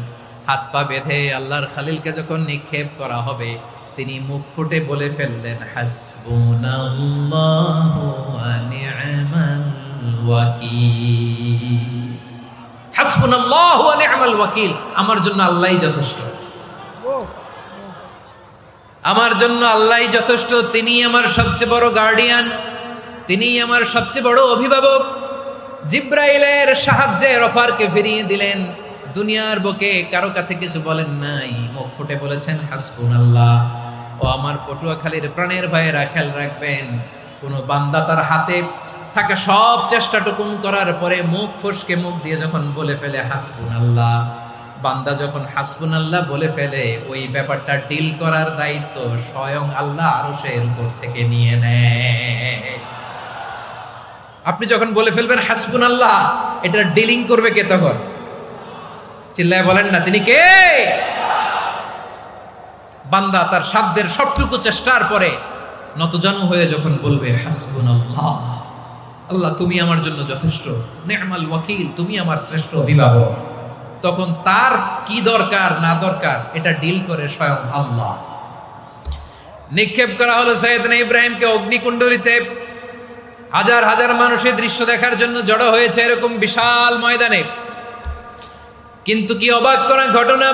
হাত পা বেঁধে আল্লাহর খলিলকে যখন নিক্ষেপ করা হবে, তিনি মুখ ফুটে বলে ফেললেন, হাসবুনাল্লাহু ওয়া নি'মাল ওয়াকিল। হাসবুনাল্লাহু ওয়া নি'মাল ওয়াকিল, আমার জন্য আল্লাহই যথেষ্ট। আমার জন্য আল্লাহই যথেষ্ট, তিনিই আমার সবচেয়ে বড় গার্ডিয়ান, তিনিই আমার সবচেয়ে বড় অভিভাবক। জিব্রাইলের সাহায্যে অফারকে ফিরিয়ে দিলেন। দুনিয়ার বুকে কারো কাছে কিছু বলেন নাই, মুখ ফুটে বলেছেন হাসবুনাল্লাহ। ও আমার পটুয়াখালীর প্রাণের ভাইয়েরা, খেয়াল রাখবেন, কোন বান্দা তার হাতে থাকা সব চেষ্টাটুকুন করার পরে মুখ ফসকে মুখ দিয়ে যখন বলে ফেলে হাসবুনাল্লাহ, বান্দা যখন হাসবুনাল্লাহ বলে ফেলে, ওই ব্যাপারটা ডিল করার দায়িত্ব স্বয়ং আল্লাহ আরশের উপর থেকে নিয়ে নেয়। আপনি যখন বলে ফেলবেন হাসবুনাল্লাহ, এটা ডিলিং করবে কে তখন? চিল্লায় বলেন না, তিনি কে? বান্দা তার সাধ্যের সবটুকু চেষ্টার পরে নতজানু হয়ে যখন বলবে হাসবুনাল্লাহ, আল্লাহ তুমি আমার জন্য যথেষ্ট, নি'মাল ওয়াকিল, তুমি আমার শ্রেষ্ঠ অভিভাবক, তখন তার কি দরকার না দরকার এটা ডিল করে স্বয়ং আল্লাহ। নিক্ষেপ করা হলো সাইয়েদনা ইব্রাহিমকে অগ্নিকুণ্ডলিতে। হাজার হাজার মানুষের দৃশ্য দেখার জন্য জড়ো হয়েছে এরকম বিশাল ময়দানে। কিন্তু কি অবাক করা ঘটনা,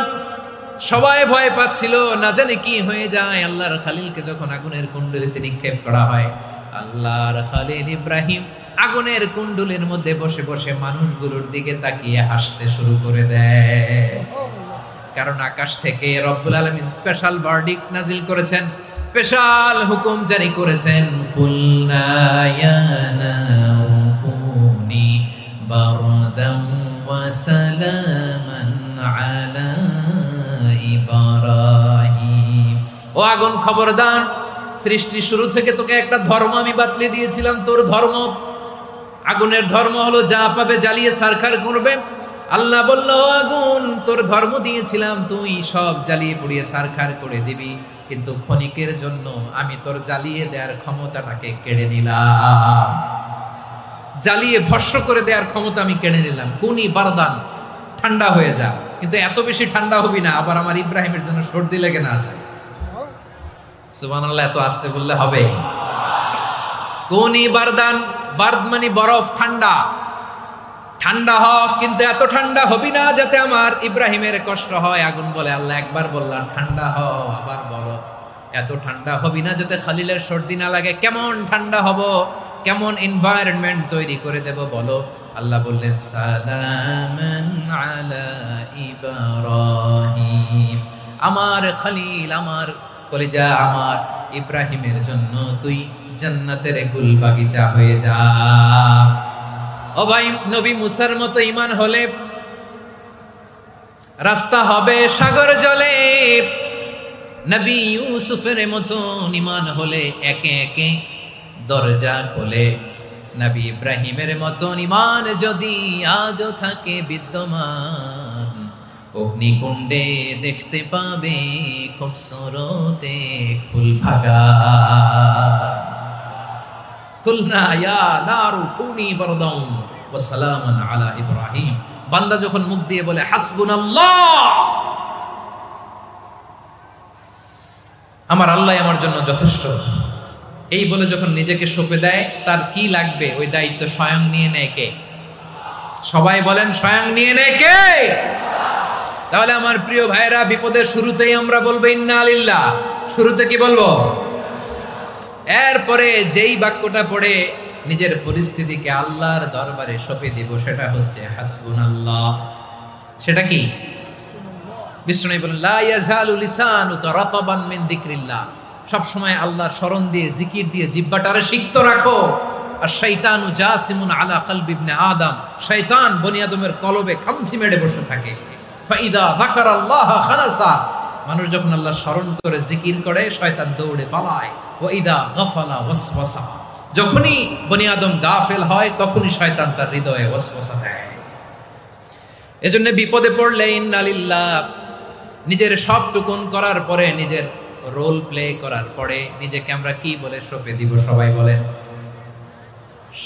সবাই ভয় পাচ্ছিল, না জানে কি হয়ে যায়। আল্লাহর খালিলকে যখন আগুনের কুণ্ডলিতে নিক্ষেপ করা হয়, আল্লাহর খালিল ইব্রাহিম আগুনের কুণ্ডলের মধ্যে বসে বসে মানুষগুলোর দিকে তাকিয়ে হাসতে শুরু করে দেয়। কারণ আকাশ থেকে রব্বুল আলামিন স্পেশাল ভার্ডিক্ট নাজিল করেছেন, স্পেশাল হুকুম জারি করেছেন, কুলনা ইয়া নারু কুনি বারদান ওয়া সালামান আলা ইব্রাহিম। ও আগুন, খবরদার, সৃষ্টির শুরু থেকে তোকে একটা ধর্ম আমি বাতলে দিয়েছিলাম। তোর ধর্ম, আগুনের ধর্ম হলো যা পাবে জ্বালিয়ে সারখার করবে। আল্লাহ বলল, আগুন, তোর ধর্ম দিয়েছিলাম, তুই সব জ্বালিয়ে পুড়িয়ে সারখার করে দিবি, কিন্তু ক্ষণিকের জন্য আমি তোর জ্বালিয়ে দেওয়ার ক্ষমতাটাকে কেড়ে নিলাম, জ্বালিয়ে ভস্ম করে দেওয়ার ক্ষমতা আমি কেড়ে নিলাম। কুনি বারদান, ঠান্ডা হয়ে যা। কিন্তু এত বেশি ঠান্ডা হবি না আবার আমার ইব্রাহিমের জন্য সর্দি লেগে না যায়। সুবহানাল্লাহ, এত আস্তে বললে হবে? কুনি বারদান, বারদ মানে বরফ, ঠান্ডা। ঠান্ডা হ, কিন্তু এত ঠান্ডা হবি না যাতে আমার ইব্রাহিমের কষ্ট হয়। আগুন বলে, আল্লাহ একবার বললাম ঠান্ডা হ, আবার বলো এত ঠান্ডা হবি না যাতে খালিলের সর্দি না লাগে। কেমন ঠান্ডা হব, কেমন এনভায়রনমেন্ট তৈরি করে দেব বলো। আল্লাহ বললেন, সালামান আলা ইব্রাহিম, আমার খালিল, আমার কলিজা, আমার ইব্রাহিমের জন্য তুই জান্নাতের গুল বাগিচা হয়ে যা। ও ভাই, নবী মুসার মতো ঈমান হলে রাস্তা হবে সাগর জলে, নবী ইউসুফের মতো ঈমান হলে একে একে দরজা খোলে। নবী ইব্রাহিমের মতো ঈমান যদি আজও থাকে বিদ্যমান, অগ্নিকুণ্ডে দেখতে পাবে খুবসুরত এক ফুল বাগান। কুলনা ইয়া নারু কুনি বারদান ওয়া সালামান আলা ইব্রাহিম। বান্দা যখন মুখ দিয়ে বলে হাসবুনাল্লাহ, আমার আল্লাহ আমার জন্য যথেষ্ট, এই বলে যখন নিজেকে সঁপে দেয়, তার কি লাগবে ওই দায়িত্ব স্বয়ং নিয়ে নেয় কে? সবাই বলেন, স্বয়ং নিয়ে নেয় কে? তাহলে আমার প্রিয় ভাইরা, বিপদের শুরুতেই আমরা বলবো ইন্না লিল্লাহ। শুরুতে কি বলবো? এরপরে যেই বাক্যটা পড়ে নিজের পরিস্থিতিকে আল্লাহর দরবারে সঁপে দিব, সেটা হচ্ছে হাসবুনাল্লাহ। সেটা কি? বিষ্ণু বলেন, লা ইয়াজালু লিসানুকা রাতাবান মিন যিকরিল্লাহ, সব সময় আল্লাহর স্মরণ দিয়ে, জিকির দিয়ে জিহ্বাটারে সিক্ত রাখো। আর শয়তানু জাসিমুন আলা কলবি ইবনে আদম, শয়তান বনি আদমের কলবে খামচি মেরে বসে থাকে। ফাইদা যাকারাল্লাহ খানাসা, মানুষ যখন আল্লাহর স্মরণ করে জিকির করে, শয়তান দৌড়ে পালায়। ওয়া ইদা গাফালা ওয়াসওয়াসা, যখনই বনি আদম গাফেল হয়, তখনই শয়তান তার হৃদয়ে ওয়াসওয়াসা দেয়। এজন্য বিপদে পড়লে ইন্না লিল্লাহ, নিজের সবটুকুন করার পরে, নিজের রোল প্লে করার পরে নিজেকে আমরা কি বলে সঁপে দিব? সবাই বলেন,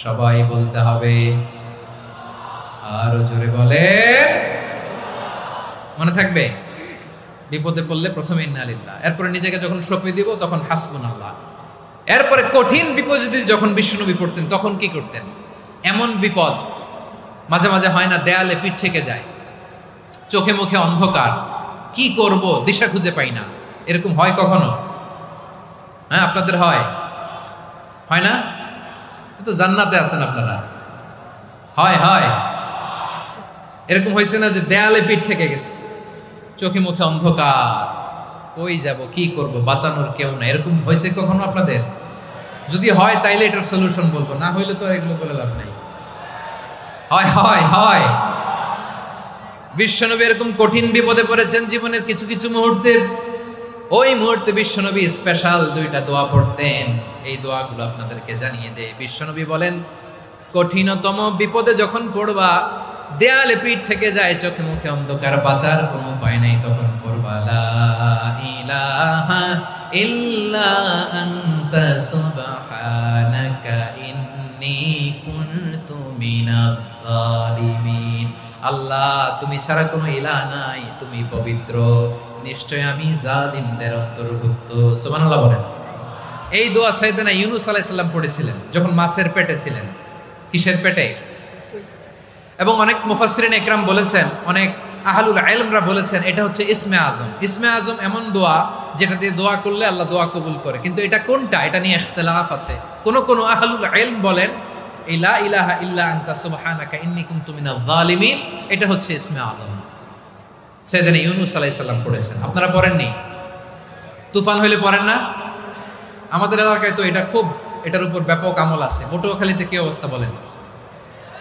সবাই বলতে হবে। আরো জোরে বলে, মনে থাকবে? বিপদে পড়লে প্রথমে ইন্না লিল্লাহ, এরপরে নিজেকে যখন সঁপে দিব তখন হাসবুনাল্লাহ। এরপরে কঠিন বিপদে যখন বিশ্বনবী পড়তেন তখন কি করতেন? এমন বিপদ মাঝে মাঝে হয় না, দেয়ালে পিঠ থেকে যায়, চোখে মুখে অন্ধকার, কি করব দিশা খুঁজে পাই না, এরকম হয় কখনো? হ্যাঁ, আপনাদের হয় হয় না? তো জান্নাতে আছেন আপনারা। হয় হয় এরকম হয়েছে না যে দেয়ালে পিঠ থেকে গেছে, চোখে মুখে অন্ধকার, কই যাব, কি করব, বাঁচানোর কেউ না, এরকম হয়েছে কখনো আপনাদের? যদি হয় তাইলে এটার সলিউশন বলবো, না হইলে তো এগুলো বলে লাভ নাই। হয় হয় হয় বিশ্বনবী এরকম কঠিন বিপদে পড়েছেন জীবনের কিছু কিছু মুহূর্তে। ওই মুহূর্তে বিশ্বনবী স্পেশাল 2টা দোয়া পড়তেন। এই দোয়াগুলো আপনাদেরকে জানিয়ে দেয়। বিশ্বনবী বলেন, কঠিনতম বিপদে যখন পড়বা, দেয়ালে পিঠ থেকে যায়, চোখে মুখে অন্ধকার, বাঁচার কোনো উপায় নাই, তখন পড়বা লা ইলাহা ইল্লা আনতা সুবহানাকা ইন্নী কুনতু মিনাজ জালিমিন। আল্লাহ, তুমি ছাড়া কোনো ইলাহ নাই, তুমি পবিত্র, নিশ্চয় আমি জালিমদের অন্তর্ভুক্ত। সুবহানাল্লাহ বলেন। এই দোয়া সাইয়েদনা ইউনূস আলাইহিস সালাম পড়েছিলেন যখন মাছের পেটে ছিলেন। কিসের পেটে? এবং অনেক মুফাসসিরিন একরাম বলেছেন, অনেক আহলুল ইলমরা বলেছেন, এটা হচ্ছে ইসমে আজম। ইসমে আজম এমন দোয়া যেটা দিয়ে দোয়া করলে আল্লাহ দোয়া কবুল করে, কিন্তু এটা কোনটা এটা নিয়ে ইখতিলাফ আছে। কোন কোন আহলুল ইলম বলেন এই লা ইলাহা ইল্লা আনতা সুবহানাকা ইন্নী কুনতু মিনাজ জালিমিন, এটা হচ্ছে ইসমে আজম। সাইয়েদনা ইউনূস আলাইহিস সালাম পড়েছেন, আপনারা পড়েননি? তুফান হইলে পড়েন না? আমাদের এলাকায় তো এটা খুব, এটার উপর ব্যাপক আমল আছে। পটুয়াখালীতে কি অবস্থা বলেন?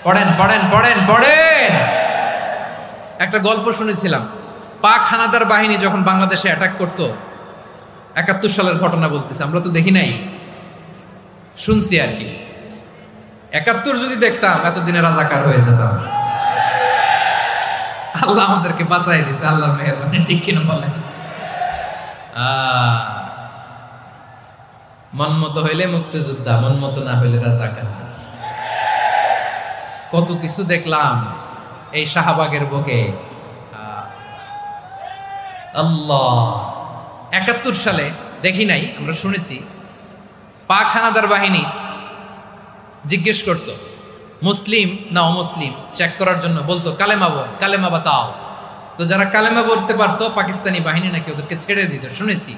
পড়েন পড়েন পড়েন পড়েন। একটা গল্প শুনেছিলাম, পাক হানাদার বাহিনী যখন বাংলাদেশে অ্যাটাক করত, 71 সালের ঘটনা বলতেছে, আমরা তো দেখি নাই, শুনছি আর কি। 71 যদি দেখতাম এতদিনে রাজাকার হয়ে যেতাম। আল্লাহ আমাদেরকে বাঁচাই দিয়েছে, আল্লাহর মেহেরবানি, ঠিক কিনা বলেন? মন মতো হইলে মুক্তিযোদ্ধা, মন মতো না হইলে রাজাকার। কত কিছু দেখলাম এই শাহবাগের বুকে। আল্লাহ, 71 সালে দেখি নাই, আমরা শুনেছি পাক হানাদার বাহিনী জিজ্ঞেস করত মুসলিম না অমুসলিম চেক করার জন্য, বলতো কালেমা বল, কালেমা বাতাও। তো যারা কালেমা বলতে পারতো পাকিস্তানি বাহিনী নাকি ওদেরকে ছেড়ে দিত, শুনেছি।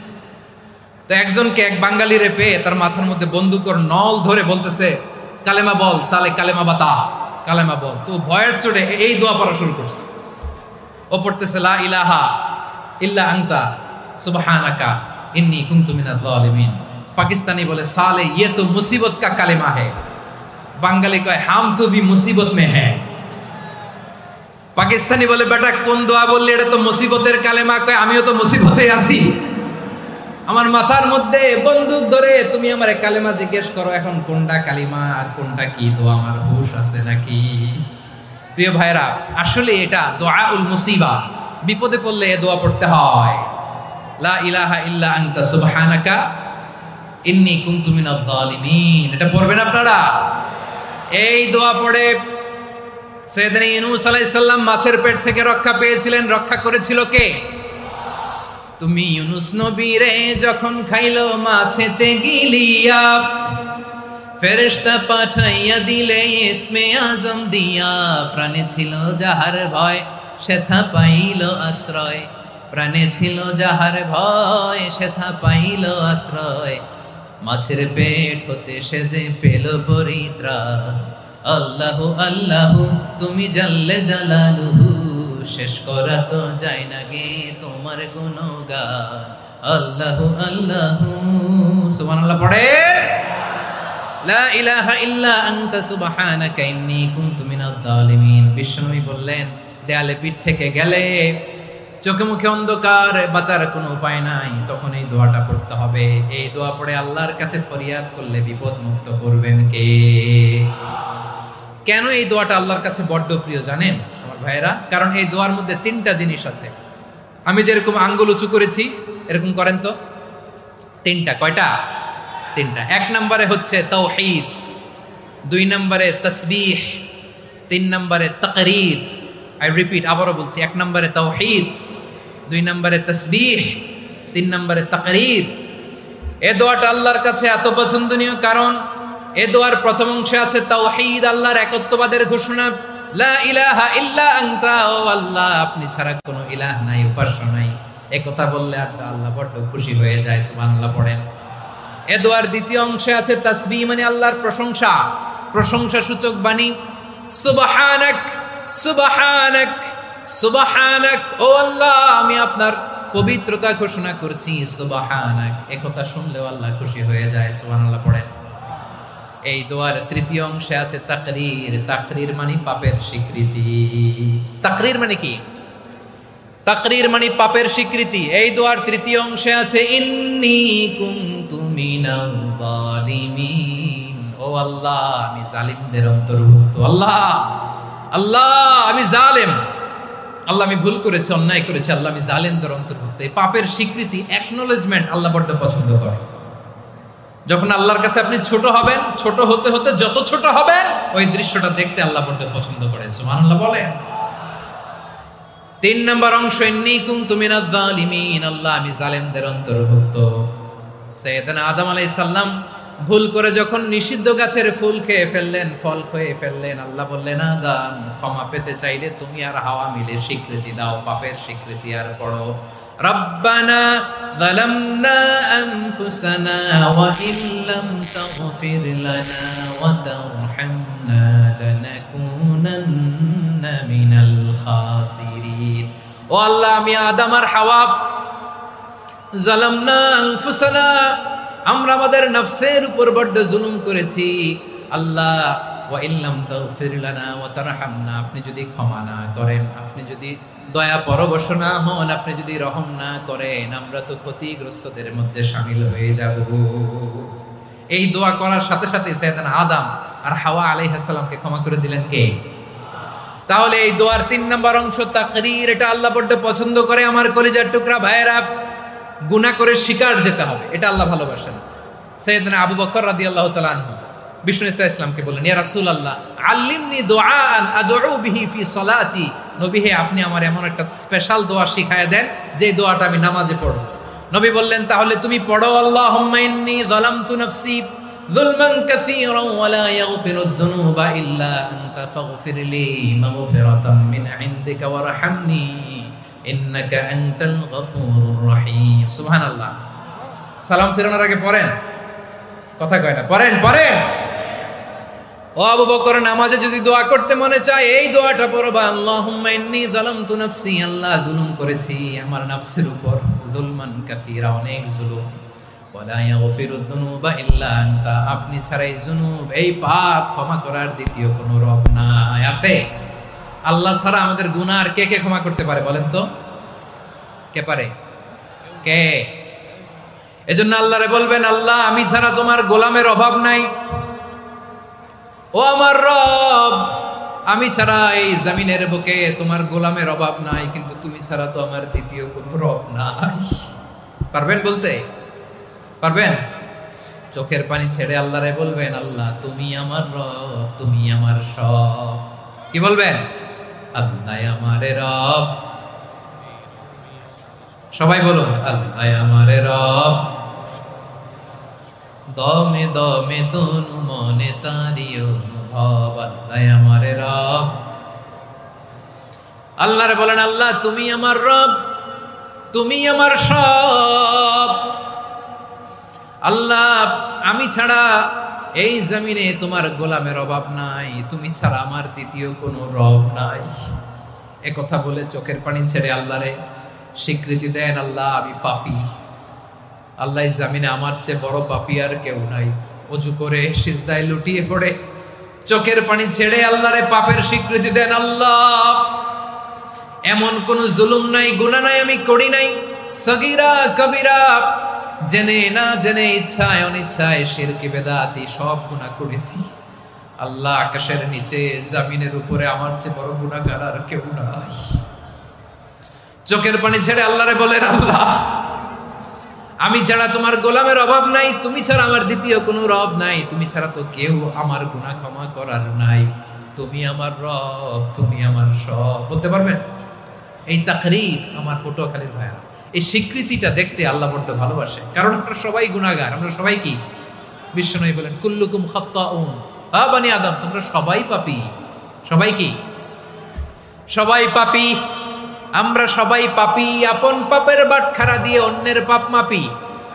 তো একজনকে, এক বাঙালিরে পেয়ে তার মাথার মধ্যে বন্দুকের নল ধরে বলতেছে কালেমা বল সালে, কালেমা বাতা, কালেমা বল। তো ভয়ের চোটে এই দোয়া পড়া শুরু করছে। ও পড়তেছে লা ইলাহা ইল্লা আনতা সুবহানাকা ইন্নী কুনতু মিনাজ জালিমিন। পাকিস্তানি বলে সালে ইয়ে তো মুসিবত কা কালেমা है। বাঙালি কয় হাম তো ভি মুসিবত মে হ্যাঁ। পাকিস্তানি বলে বেটা কোন দোয়া বললি, এটা তো মুসিবতের কালেমা। কয় আমিও তো মুসিবতে আছি, আমার মাথার মধ্যে বন্দুক ধরে তুমি আমার কালেমা জিজ্ঞেস করো, এখন কোনটা কালিমা আর কোনটা কি দোয়া, আমার হুশ আছে নাকি? প্রিয় ভাইরা, আসলে এটা দুআউল মুসিবা, বিপদে পড়লে এই দোয়া পড়তে হয়। লা ইলাহা ইল্লা আনতা সুবহানাকা ইন্নী কুনতু মিনাজ জালিমিন, এটা পড়বেন আপনারা। এই দোয়া পড়ে সাইয়েদনা ইউনূস আলাইহিস সালাম মাছের পেট থেকে রক্ষা পেয়েছিলেন। রক্ষা করেছিল কে? তুমি ইউনূস নবী রে যখন খাইলো মাছেতে গিলিয়া, ফেরেশতা পাঠাইয়া দিলে ইসমে আজম দিয়া। প্রাণে ছিল যাহার ভয় সেথা পাইল আশ্রয়, প্রাণে ছিল যাহার ভয় সেথা পাইল আশ্রয়। মাছের পেট হতে সে যে পেল পরিত্রাণ। আল্লাহু আল্লাহু তুমি জাল্লে জালালুহু, শেষ করা তো যায় না গে তোমার গুণগান। আল্লাহু আল্লাহু, সুবহানাল্লাহ পড়ে। লা ইলাহা ইল্লা আনতা সুবহানাকা ইন্নী কুনতু মিনাজ জালিমিন। বিশ্বনবী বললেন, দেয়ালে পিঠ থেকে গেলে, চোখে মুখে অন্ধকার, বাঁচার কোনো উপায় নাই, তখন এই দোয়াটা পড়তে হবে। এই দোয়া পড়ে আল্লাহর কাছে ফরিয়াদ করলে বিপদ মুক্ত করবেন কে? কেন এই দোয়াটা আল্লাহর কাছে বড্ড প্রিয় জানেন আমার ভাইয়েরা? কারণ এই দোয়ার মধ্যে 3টা জিনিস আছে। আমি যেরকম আঙ্গুল উঁচু করেছি এরকম করেন তো। 3টা। কয়টা? 3টা। 1 নম্বরে হচ্ছে তাওহীদ, 2 নম্বরে তাসবিহ, 3 নম্বরে তাকরীর। আই রিপিট, আবারও বলছি, 1 নম্বরে তাওহীদ, 2 নম্বরে তাসবিহ, 3 নম্বরে তাকরীর। এই দোয়াটা আল্লাহর কাছে এত পছন্দনীয় কারণ এই দোয়ার প্রথম অংশে আছে তাওহীদ, আল্লাহর একত্ববাদের ঘোষণা। লা ইলাহা ইল্লা আনতা, ও আল্লাহ আপনি ছাড়া কোনো ইলাহ নাই, উপাস্য নাই। এই কথা বললে আর আল্লাহ বড় খুশি হয়ে যায়। সুবহানাল্লাহ পড়েন। এ দোয়ার দ্বিতীয় অংশে আছে তাসবিহ, মানে আল্লাহর প্রশংসা, প্রশংসা সূচক বাণী। সুবহানাক সুবহানাক সুবহানাক, ও আল্লাহ আমি আপনার পবিত্রতা ঘোষণা করছি। সুবহানাক, একথা শুনলেও আল্লাহ খুশি হয়ে যায়। সুবহানাল্লাহ পড়েন। এই দোয়ার তৃতীয় অংশে আছে তাকরীর। তাকরীর মানে পাপের স্বীকৃতি। তাকরীর মানে কি? তাকরীর মানে পাপের স্বীকৃতি। এই দোয়ার তৃতীয় অংশে আছে ইন্নী কুনতু মিনাল যালিমিন, ও আল্লাহ আমি জালিমদের অন্তর্ভুক্ত। আল্লাহ আল্লাহ আমি জালেম, আল্লাহ আমি ভুল করেছি, অন্যায় করেছি, আল্লাহ আমি জালেমদের অন্তর্ভুক্ত। এই পাপের স্বীকৃতি, অ্যাকনোলেজমেন্ট আল্লাহ বড্ড পছন্দ করে। যখন আল্লাহর কাছে আপনি ছোট হবেন, ছোট হতে হতে যত ছোট হবেন ওই দৃশ্যটা দেখতে আল্লাহ বড্ড পছন্দ করে। সুবহানাল্লাহ বলেন। 3 নম্বর অংশ ইন্নী কুনতু মিনাজ জালিমিন, আল্লাহ আমি জালেমদের অন্তর্ভুক্ত। সাইয়েদনা আদম আলাইহিস সালাম ভুল করে যখন নিষিদ্ধ গাছের ফুল খেয়ে ফেললেন, ফল খেয়ে ফেললেন, আল্লাহ বললেন আদম ক্ষমা পেতে চাইলে তুমি আর হাওয়া মিলে স্বীকৃতি দাও, পাপের স্বীকৃতি আর পড়ো রব্বানা যালামনা আনফুসানা ওয়া ইল্লাম তাগফির লানা ওয়া তারহামনা লানাকুনান্না মিনাল খাসিরিন। ও আল্লাহ আমি আদম আর হাওয়া যালামনা আনফুসানা, আমরা আমাদের নফসের উপর বড্ড জুলুম করেছি। আল্লাহ ওয়া ইল্লাম তাগফির লানা ওয়া তারহামনা, আপনি যদি ক্ষমা না করেন, আপনি যদি দয়া পরবশ না হন, আপনি যদি রহম না করেন, আমরা তো ক্ষতিগ্রস্তদের মধ্যে শামিল হয়ে যাব। এই দোয়া করার সাথে সাথে সাইয়েদনা আদম আর হাওয়া আলাইহিস সালামকে ক্ষমা করে দিলেন কে? তাহলে এই দোয়ার 3 নম্বর অংশ তাকরীর, এটা আল্লাহ বড্ড পছন্দ করে। আমার কলিজার টুকরা ভাইয়েরা, গুনাহ করে শিকার যেতে হবে, এটা আল্লাহ ভালোবাসেন। সাইয়েদনা আবু বকর রাদিয়াল্লাহু তাআলা আনহু বিষ্ণু ইসা ইসলামকে বললেন, ইয়া রাসূলুল্লাহ আল্লিমনি দুআআন আদউ বিহি ফি সলাতি, নবী হে আপনি আমার এমন একটা স্পেশাল দোয়া শিখায়া দেন যে দোয়াটা আমি নামাজে পড়ব। নবী বললেন তাহলে তুমি পড়ো আল্লাহুম্মা ইন্নী যালামতু নাফসি যুলমান কাসীরান ওয়া লা ইয়াগফিরুয যুনুবা ইল্লা আনতা ফাগফিরলি মাগফিরাতাম মিন ইনদিকা ওয়ারহামনি ইন্নাকা আনতাল গফুরুর রহিম। সুবহানাল্লাহ। সালাম ফিরানোর আগে পড়েন, কথা কয় না, পড়েন পড়েন। ও আবু বকর, নামাজে যদি দোয়া করতে মনে চায় এই দোয়াটা পড়বা, আল্লাহুম্মা ইন্নী যালামতু নাফসি, আল্লাহ জুলুম করেছি আমার নফসের উপর, যুলমান কাসীরা অনেক জুলুম, ওয়া লা ইয়াগফিরুয যুনুবা ইল্লা আনতা, আপনি ছাড়া এই জুনুব, এই পাপ ক্ষমা করার দ্বিতীয় কোনো রব নাই। আছে? আল্লাহ ছাড়া আমাদের গুনাহ আর কে কে ক্ষমা করতে পারে বলেন তো? কে পারে? কে? এজন্য আল্লাহরে বলবেন, আল্লাহ আমি ছাড়া তোমার গোলামের অভাব নাই, ও আমার রব আমি ছাড়া এই জমিনের বুকে তোমার গোলামের অভাব নাই, কিন্তু তুমি ছাড়া তো আমার দ্বিতীয় কোনো রব নাই। পারবেন বলতে? পারবেন? চোখের পানি ছেড়ে আল্লাহরে বলবেন, আল্লাহ তুমি আমার রব, তুমি আমার সব। কি বলবেন? আল্লাহ আমারে রব। সবাই বলুন, আল্লাহ আমারে রব, দমে দমে তনু মনে তারি অনুভব, আল্লাহ আমারে রব। আল্লাহরে বলেন, আল্লাহ তুমি আমার রব, তুমি আমার সব। আল্লাহ আমি ছাড়া এই জমিনে তোমার গোলামের অভাব নাই, তুমি ছাড়া আমার দ্বিতীয় কোনো রব নাই। একথা বলে চোখের পানি ছেড়ে আল্লাহরে স্বীকৃতি দেন, আল্লাহ আমি পাপী, আল্লাহ জামিনে আমার চেয়ে বড় পাপী আর কেউ নাই। ওযু করে সিজদায় লুটিয়ে পড়ে চোখের পানি ছেড়ে আল্লাহরে পাপের স্বীকৃতি দেন, আল্লাহ এমন কোন জুলুম নাই, গুনাহ নাই আমি করি নাই, সগীরা কবিরা, জেনে না জেনে, ইচ্ছায় অনিচ্ছায়, শিরকি বেদাতি সব গুনাহ করেছি। আল্লাহ আকাশের নিচে জমিনের উপরে আমার চেয়ে বড় গুনাহগার আর কেউ নাই। চোখের পানি ছেড়ে আল্লাহরে বলেন, আল্লাহ আমি ছাড়া তোমার গোলামের অভাব নাই, তুমি ছাড়া আমার দ্বিতীয় কোনো রব নাই, তুমি ছাড়া তো কেউ আমার গুনাহ ক্ষমা করার নাই, তুমি আমার রব, তুমি আমার সব। বলতে পারবেন? এই তাকরীর আমার পটুয়াখালীর ভাইয়া, এই স্বীকৃতিটা দেখতে আল্লাহ বড্ড ভালোবাসে, কারণ আমরা সবাই গুনাহগার, আমরা সবাই কি? বিশ্বনবী বলেন কুল্লুকুম খাত্তাউন, আ বনি আদম তোমরা সবাই পাপী। সবাই কি? সবাই পাপী। আমরা সবাই পাপী, আপন পাপের বাটখারা দিয়ে অন্যের পাপ মাপি।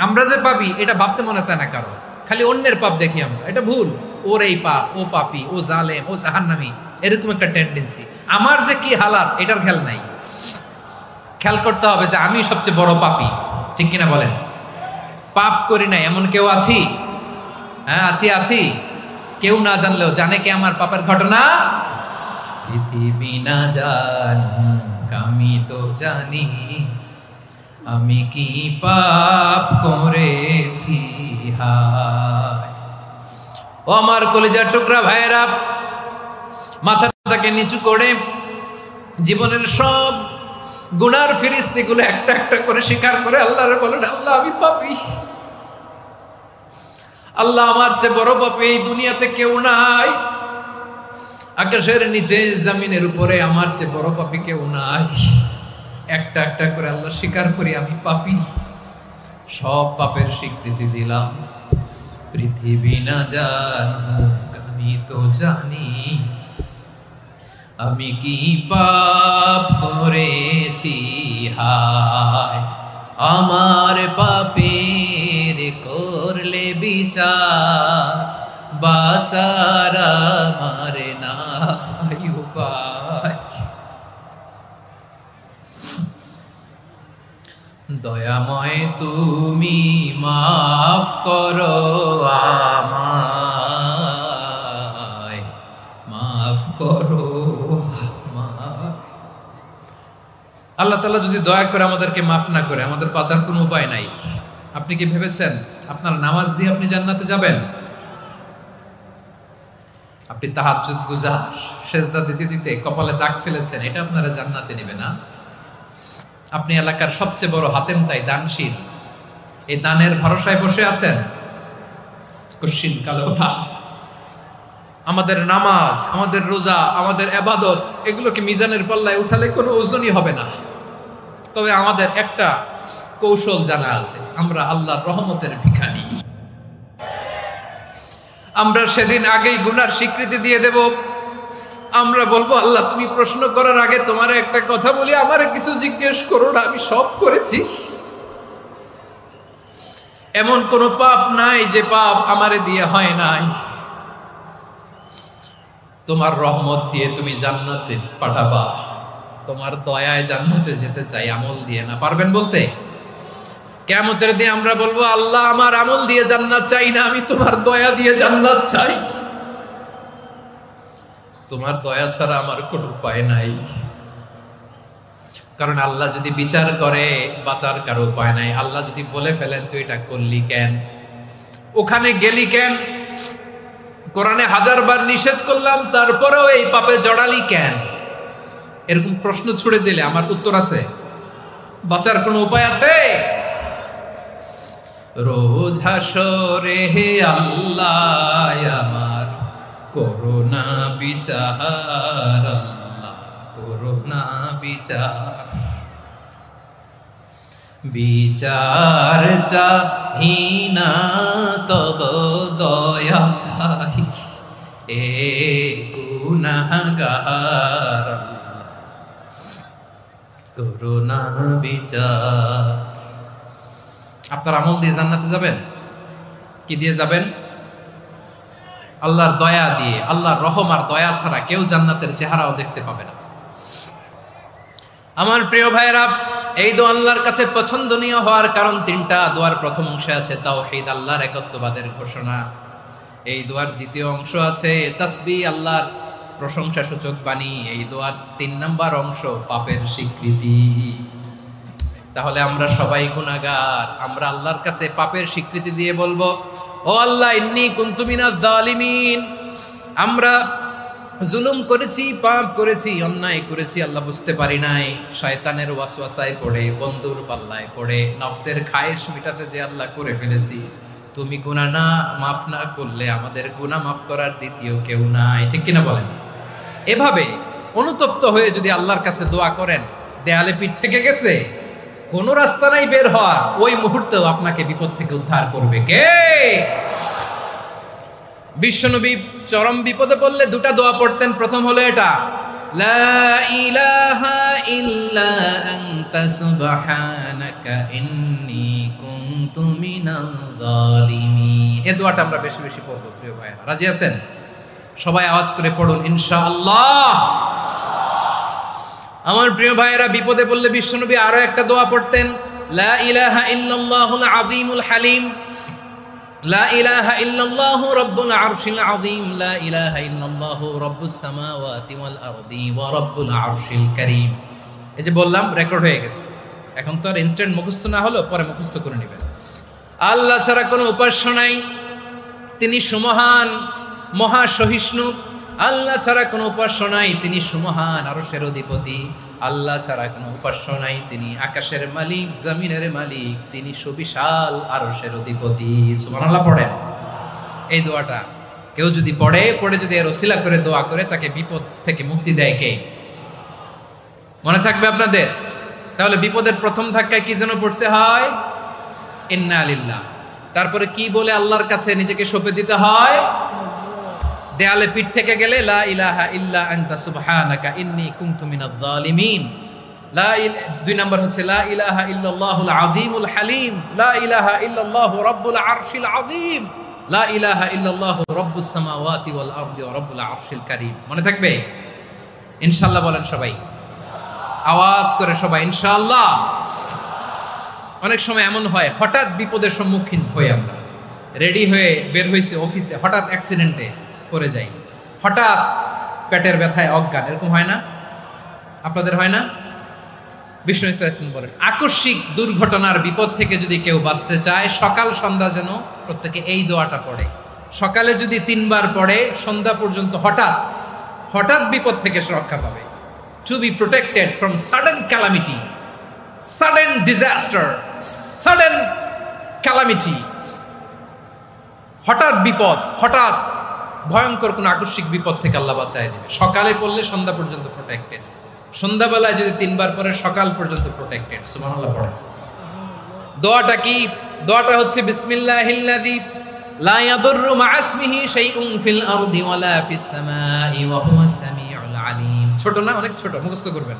আমরা যে পাপি এটা ভাবতে মনে চায় না কারো, খালি অন্যের পাপ দেখি আমরা, এটা ভুল। ওর এই পাপ, ও পাপি, ও জালেম, ও জাহান্নামী, এরকম একটা টেন্ডেন্সি। আমার যে কি হালাত এটার খেয়াল নাই। খেয়াল করতে হবে যে আমি সবচেয়ে বড় পাপী, ঠিক কিনা বলেন? পাপ করি না এমন কেউ আছি? হ্যাঁ আছি। কেউ না জানলেও জানে কে আমার পাপের ঘটনা? পৃথিবী না জানুক আমি তো জানি, আমি কি পাপ করেছি হায়। ও আমার কলিজার টুকরা ভাইয়েরা, মাথাটাকে নিচু করে জীবনের সব গুনার ফিরিস্তিগুলো একটা একটা করে স্বীকার করে আল্লাহরে বলেন, আল্লাহ আমি পাপী, আল্লাহ আমার চেয়ে বড় পাপী এই দুনিয়াতে কেউ নাই, আকাশের নিচে জমিনের উপরে আমার চেয়ে বড় পাপী কেউ নাই। একটা একটা করে আল্লাহ স্বীকার করি আমি পাপী, সব পাপের স্বীকৃতি দিলাম। পৃথিবী না জানুক আমি তো জানি, আমি কি পাপ করেছি হায়। আমার পাপের করলে বিচার, বাঁচার আমার নাই উপায়। দয়াময় তুমি মাফ করো আমায়, মাফ করো। আল্লাহ তাআলা যদি দয়া করে আমাদেরকে মাফ না করে, আমাদের বাঁচার কোনো উপায় নাই। আপনি কি ভেবেছেন আপনার নামাজ দিয়ে আপনি জান্নাতে যাবেন? আপনি তাহাজ্জুদ গুজার, সেজদা দিতে দিতে কপালে দাগ ফেলেছেন, এটা আপনারা জান্নাতে নেবে না। আপনি এলাকার সবচেয়ে বড় হাতেম তাই, দানশীল, এই দানের ভরসায় বসে আছেন, কশিন কালো ওঠা। আমাদের নামাজ, আমাদের রোজা, আমাদের ইবাদত, এগুলোকে মিজানের পাল্লায় উঠালে কোনো ওজনই হবে না। তবে আমাদের একটা কৌশল জানা আছে, আমরা আল্লাহর রহমতের ভিখারি। আমরা সেদিন আগেই গুনার স্বীকৃতি দিয়ে দেব। আমরা বলবো, আল্লাহ তুমি প্রশ্ন করার আগে তোমার একটা কথা বলি, আমারে কিছু জিজ্ঞেস করো না, আমি সব করেছি। এমন কোন পাপ নাই যে পাপ আমারে দিয়ে হয় নাই। তোমার রহমত দিয়ে তুমি জান্নাতে পাঠাবা, তোমার দয়ায় জান্নাতে যেতে চাই, আমল দিয়ে না। পারবেন বলতে? কিয়ামতের দিন আমরা বলবো, আল্লাহ আমার আমল দিয়ে জান্নাত চাই না, আমি তোমার দয়া দিয়ে জান্নাত চাই। তোমার দয়া ছাড়া আমার কোনো উপায় নাই। কারণ আল্লাহ যদি বিচার করে বাঁচার কারো উপায় নাই। আল্লাহ যদি বলে ফেলেন তুই এটা করলি কেন, ওখানে গেলি কেন, কোরআনে 1000 বার নিষেধ করলাম তারপরেও এই পাপে জড়ালি কেন, এরকম প্রশ্ন ছুড়ে দিলে আমার উত্তর আছে? বাঁচার কোনো উপায় আছে? রোজ হাসরে হে আল্লাহ আমার করোনা বিচার, আল্লাহ করোনা বিচার। বিচার চাহি না তব দয়া চাই, এ গুনাহগার করোনা বিচার। আপনার আমল দিয়ে জান্নাতে যাবেন? কি দিয়ে যাবেন? আল্লাহর দয়া দিয়ে। আল্লাহর রহম আর দয়া ছাড়া কেউ জান্নাতের চেহারাও দেখতে পাবে না। আমার প্রিয় ভাইরা, এই দোয়া আল্লাহর কাছে পছন্দনীয় হওয়ার কারণ 3টা। দোয়ার প্রথম অংশে আছে তাওহীদ, আল্লাহর একত্ববাদের ঘোষণা। এই দোয়ার দ্বিতীয় অংশ আছে তাসবিহ, আল্লাহর প্রশংসা সূচক বাণী। এই দোয়ার 3 নম্বর অংশ পাপের স্বীকৃতি। তাহলে আমরা সবাই গুনাহগার। আমরা আল্লাহর কাছে পাপের স্বীকৃতি দিয়ে বলবো, ও আল্লাহ ইন্নী কুনতু মিনাজ জালিমিন, আমরা জুলুম করেছি, পাপ করেছি, অন্যায় করেছি, আল্লাহ বুঝতে পারি নাই, শয়তানের ওয়াসওয়াসায় পড়ে, বন্ধুর পাল্লায় পড়ে, নফসের খায়েশ মিটাতে যে আল্লাহ করে ফেলেছি। তুমি গুনাহ না মাফ না করলে আমাদের গুনাহ মাফ করার দ্বিতীয় কেউ নাই, ঠিক কিনা বলেন? এভাবে অনুতপ্ত হয়ে যদি আল্লাহর কাছে দোয়া করেন, দেয়ালে পিঠ থেকে গেছে, কোনো রাস্তা নাই বের হওয়ার, ওই মুহূর্তেও আপনাকে বিপদ থেকে উদ্ধার করবে কে? বিশ্বনবী চরম বিপদে পড়লে 2টা দোয়া পড়তেন। প্রথম হলো এটা, লা ইলাহা ইল্লা আনতা সুবহানাকা ইন্নী কুনতু মিনাল যালিমিন। এই দোয়াটা আমরা বেশি বেশি পড়ব প্রিয় ভাইরা, রাজি আছেন? সবাই আওয়াজ করে পড়ুন ইনশাআল্লাহ। আমার প্রিয় ভাইয়েরা, বিপদে পড়লে বিশ্বনবী আরো একটা দোয়া পড়তেন, লা ইলাহা ইল্লাল্লাহুল আযীমুল হালিম, লা ইলাহা ইল্লাল্লাহু রাব্বুল আরশিল আযীম, লা ইলাহা ইল্লাল্লাহু রাব্বুস সামাওয়াতি ওয়াল আরদি ওয়া রাব্বুল আরশিল কারীম। এই যে বললাম, রেকর্ড হয়ে গেছে, এখন তো আর ইনস্ট্যান্ট মুখস্থ না হলো, পরে মুখস্থ করে নেবেন। আল্লাহ ছাড়া কোনো উপাস্য নাই, তিনি সুমহান মহা সহিষ্ণু। আল্লাহ ছাড়া কোনো উপাস্য নাই, তিনি সুমহান আরশের অধিপতি। আল্লাহ ছাড়া কোনো উপাস্য নাই, তিনি আকাশের মালিক, জমিনের মালিক, তিনি সুবিশাল আরশের অধিপতি। সুবহানাল্লাহ পড়েন। এই দোয়াটা কেউ যদি পড়ে যদি এর ওসিলা করে দোয়া করে, তাকে বিপদ থেকে মুক্তি দেয় কে? মনে থাকবে আপনাদের? তাহলে বিপদের প্রথম ধাক্কায় কি যেন পড়তে হয়? ইন্না লিল্লাহ। তারপরে কি বলে আল্লাহর কাছে নিজেকে সঁপে দিতে হয়? দেয়ালে পিঠ থেকে গেলে লা ইলাহা ইল্লা আনতা সুবহানাকা ইন্নী কুনতু মিনাজ জালিমিন। দুই নাম্বার হচ্ছে লা ইলাহা ইল্লাল্লাহুল আযীমুল হালিম, লা ইলাহা ইল্লাল্লাহু রাব্বুল আরশিল আযীম, লা ইলাহা ইল্লাল্লাহু রাব্বুস সামাওয়াতি ওয়াল আরদি ওয়া রাব্বুল আরশিল কারীম। মনে থাকবে? ইনশাআল্লাহ বলেন সবাই, আওয়াজ করে সবাই ইনশাআল্লাহ। অনেক সময় এমন হয়, হঠাৎ বিপদের সম্মুখীন হই আমরা, রেডি হয়ে বের হয়েছে অফিসে, হঠাৎ অ্যাক্সিডেন্টে পড়ে যাই, হঠাৎ পেটের ব্যথায় অজ্ঞান, এরকম হয় না? আপনাদের হয় না? বিষ্ণু ইসলাম বলেন, আকস্মিক দুর্ঘটনার বিপদ থেকে যদি কেউ বাঁচতে চায়, সকাল সন্ধ্যা যেন প্রত্যেকে এই দোয়াটা পড়ে। সকালে যদি 3 বার পড়ে, সন্ধ্যা পর্যন্ত হঠাৎ বিপদ থেকে সে রক্ষা পাবে। To be protected from sudden calamity, sudden disaster, sudden calamity, হঠাৎ বিপদ, হঠাৎ ভয়ঙ্কর কোন আকস্মিক বিপদ থেকে আল্লাহ বাঁচায় দিবে। সকালে পড়লে সন্ধ্যা পর্যন্ত প্রোটেক্টেড, সন্ধ্যাবেলায় যদি 3 বার পরে সকাল পর্যন্ত প্রোটেক্টেড। সুবহানাল্লাহ পড়ে। দোয়াটা কি? দোয়াটা হচ্ছে বিসমিল্লাহিল্লাযী লা ইয়াদুররু মা ইসমিহি শাইউন ফিল আরদি ওয়ালা ফিস সামাই ওয়া হুয়াস সামিউল আলিম। ছোট না? অনেক ছোট, মুখস্থ করবেন।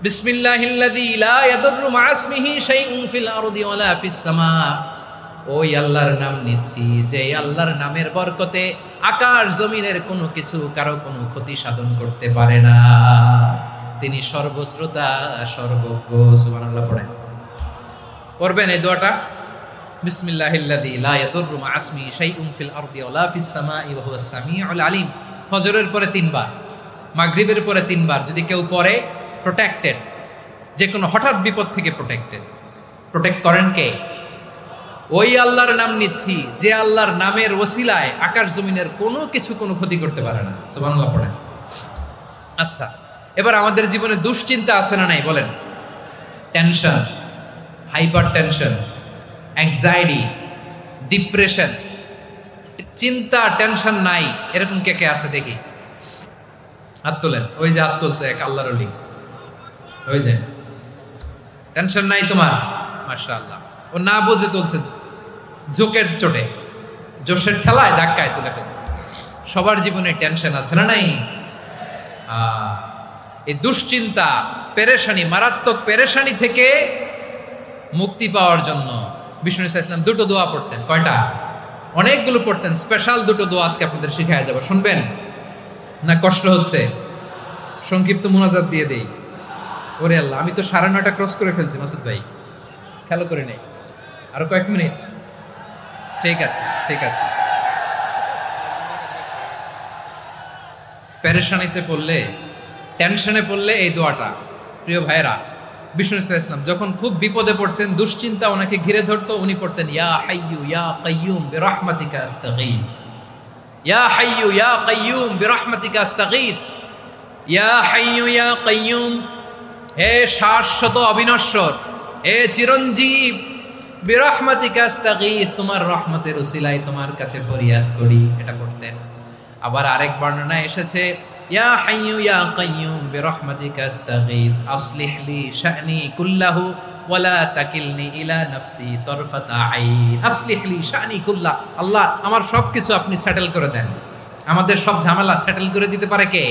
বিসমিল্লাহিল্লাযী লা ইয়াদুররু মা ইসমিহি শাইউন ফিল আরদি ওয়ালা ফিস সামা। ওই আল্লাহর নাম নিচ্ছি, যে আল্লাহর নামের বরকতে আকাশ জমিনের কোনো কিছু কারো কোনো ক্ষতি সাধন করতে পারে না। তিনি সর্বশ্রোতা, সর্বজ্ঞ। সুবহানাল্লাহ পড়েন। পড়বেন এই দোয়াটা, বিসমিল্লাহিল্লাযী লা ইয়াদুররু মা ইসমিহি শাইউন ফিল আরদি ওয়ালা ফিস সামাই ওয়া হুয়াস সামিউল আলিম। ফজরের পরে 3 বার, মাগরিবের পরে 3 বার যদি কেউ পড়ে, প্রোটেক্টেড, যে কোনো হঠাৎ বিপদ থেকে প্রোটেক্টেড। প্রোটেক্ট করেন কে? ওই আল্লাহর নাম নিচ্ছি, যে আল্লাহর নামের ওসিলায় আকাশ জমিনের কোনো কিছু কোনো ক্ষতি করতে পারে না। সুবহানাল্লাহ পড়েন। আচ্ছা, এবার আমাদের জীবনে দুশ্চিন্তা আছে না নাই বলেন? Tension, hyper tension, anxiety, depression, চিন্তা টেনশন নাই, এরকম কে কে আছে দেখি? হাত তোলেন। ওই যে হাত তুলছে এক আল্লাহর ওলি, ওই যে টেনশন নাই তোমার, মাশাআল্লাহ। ও না বুঝে তুলছে, জোকের চোটে, জোশের ঠেলায় ধাক্কায় তুলে ফেলছে। সবার জীবনে টেনশন আছে না নাই? এই দুশ্চিন্তা, পেরেশানি, মারাত্মক পেরেশানি থেকে মুক্তি পাওয়ার জন্য বিষ্ণু ইসলাম 2টো দোয়া পড়তেন। কয়টা? অনেকগুলো পড়তেন। স্পেশাল 2টো দোয়া আজকে আপনাদের শিখায়া যাব, শুনবেন না? কষ্ট হচ্ছে? সংক্ষিপ্ত মুনাজাত দিয়ে দেই। ওরে আল্লাহ, আমি তো 9:30 ক্রস করে ফেলছি মাসুদ ভাই, খেয়াল করে নেই। আরো কয়েক মিনিট? ঠিক আছে, ঠিক আছে। পেরেশানিতে পড়লে, টেনশনে পড়লে এই দোয়াটা, প্রিয় ভাইরা, বিষ্ণু ইসলাম যখন খুব বিপদে পড়তেন, দুশ্চিন্তা ওনাকে ঘিরে ধরতো, উনি পড়তেন ইয়া হাইয়ু ইয়া কাইয়ুম বিরহমাতিকা আস্তাগীথ, ইয়া হাইয়ু ইয়া কাইয়ুম বিরহমাতিকা আস্তাগীথ, ইয়া হাইয়ু ইয়া কাইয়ুম, হে শাশ্বত অবিনশ্বর, হে চিরঞ্জীব, বিরহমাতিকা আস্তাগীথ, তোমার রহমতের উসিলায় তোমার কাছে ফরিয়াদ করি। এটা পড়তেন। আবার আরেক বর্ণনায় এসেছে ইয়া হাইয়ু ইয়া কাইয়ুম বিরহমাতিকা আস্তাগীথ আসলিহ লি শা'নি কুল্লাহু ওয়ালা তাকিলনি ইলা নাফসি তরফাতা আইন। আসলিহ লি শা'নি কুল্লাহ, আল্লাহ আমার সবকিছু আপনি সেটেল করে দেন। আমাদের সব ঝামেলা সেটেল করে দিতে পারে কে?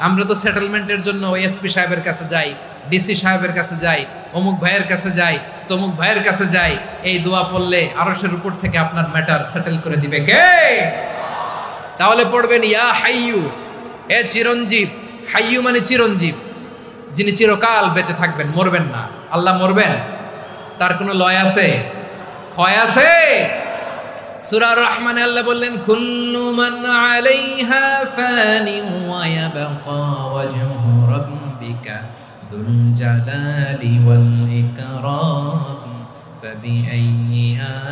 আমরা তো সেটেলমেন্টের জন্য এসপি সাহেবের কাছে যাই, ডিসি সাহেবের কাছে যাই, অমুক ভাইয়ের কাছে যাই, তমুক ভাইয়ের কাছে যাই। এই দোয়া পড়লে আরশের উপর থেকে আপনার ম্যাটার সেটেল করে দিবে কে? তাহলে পড়বেন ইয়া হাইয়ু, এ চিরঞ্জীব। হাইয়ু মানে চিরঞ্জীব, যিনি চিরকাল বেঁচে থাকবেন, মরবেন না। আল্লাহ মরবেন? তার কোনো লয় আছে? ক্ষয় আছে? সূরা আর-রহমানে আল্লাহ বললেন কুল্লু মান আলাইহা ফানি ওয়া ইয়াবকা ওয়াজহু রাব্বিকা যুল জালালি ওয়াল ইকরাম ফাবিআইয়ি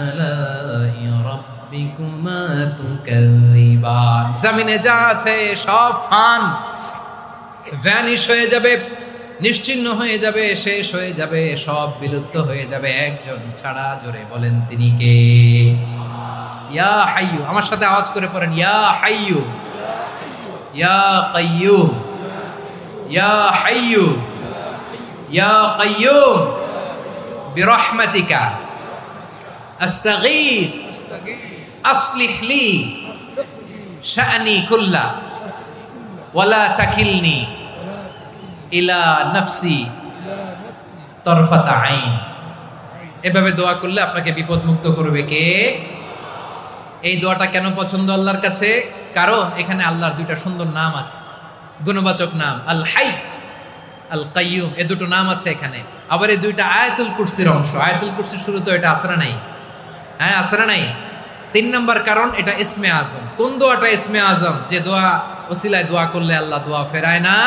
আলাই রাব্বিকুমা তুকাযিবান। জমিনে যা আছে সব ভ্যানিশ হয়ে যাবে, নিশ্চিহ্ন হয়ে যাবে, শেষ হয়ে যাবে, সব বিলুপ্ত হয়ে যাবে, একজন ছাড়া। জোরে বলেন তিনি কে? ইয়া হাইয়ু। আমার সাথে আওয়াজ করে পড়েন ইয়া হাইয়ু, ইয়া কাইয়ুম, ইয়া হাইয়ু, ইয়া কাইয়ুম বিরহমাতিকা আস্তাগীথ আসলিহ লি শা'নি কুল্লা ওয়ালা তাকিলনি ইলা নাফসি তরফাতা আইন। এভাবে দোয়া করলে আপনাকে বিপদ মুক্ত করবে কে? এই দোয়াটা কেন পছন্দ আল্লাহর কাছে? কারণ এখানে আল্লাহর দুইটা সুন্দর নাম আছে, গুণবাচক নাম, আল হাই, আল কাইয়ুম। এই দুটো নাম আছে এখানে। আবার এই দুইটা আয়াতুল কুরসির অংশ। আয়াতুল কুরসির শুরু তো এটা আসরা নাই? হ্যাঁ, আসরা নাই। 3 নম্বর কারণ, এটা ইসমে আজম। কোন দোয়াটা ইসমে আজম? যে দোয়া ওসিলায় দোয়া করলে আল্লাহ দোয়া ফেরায় না।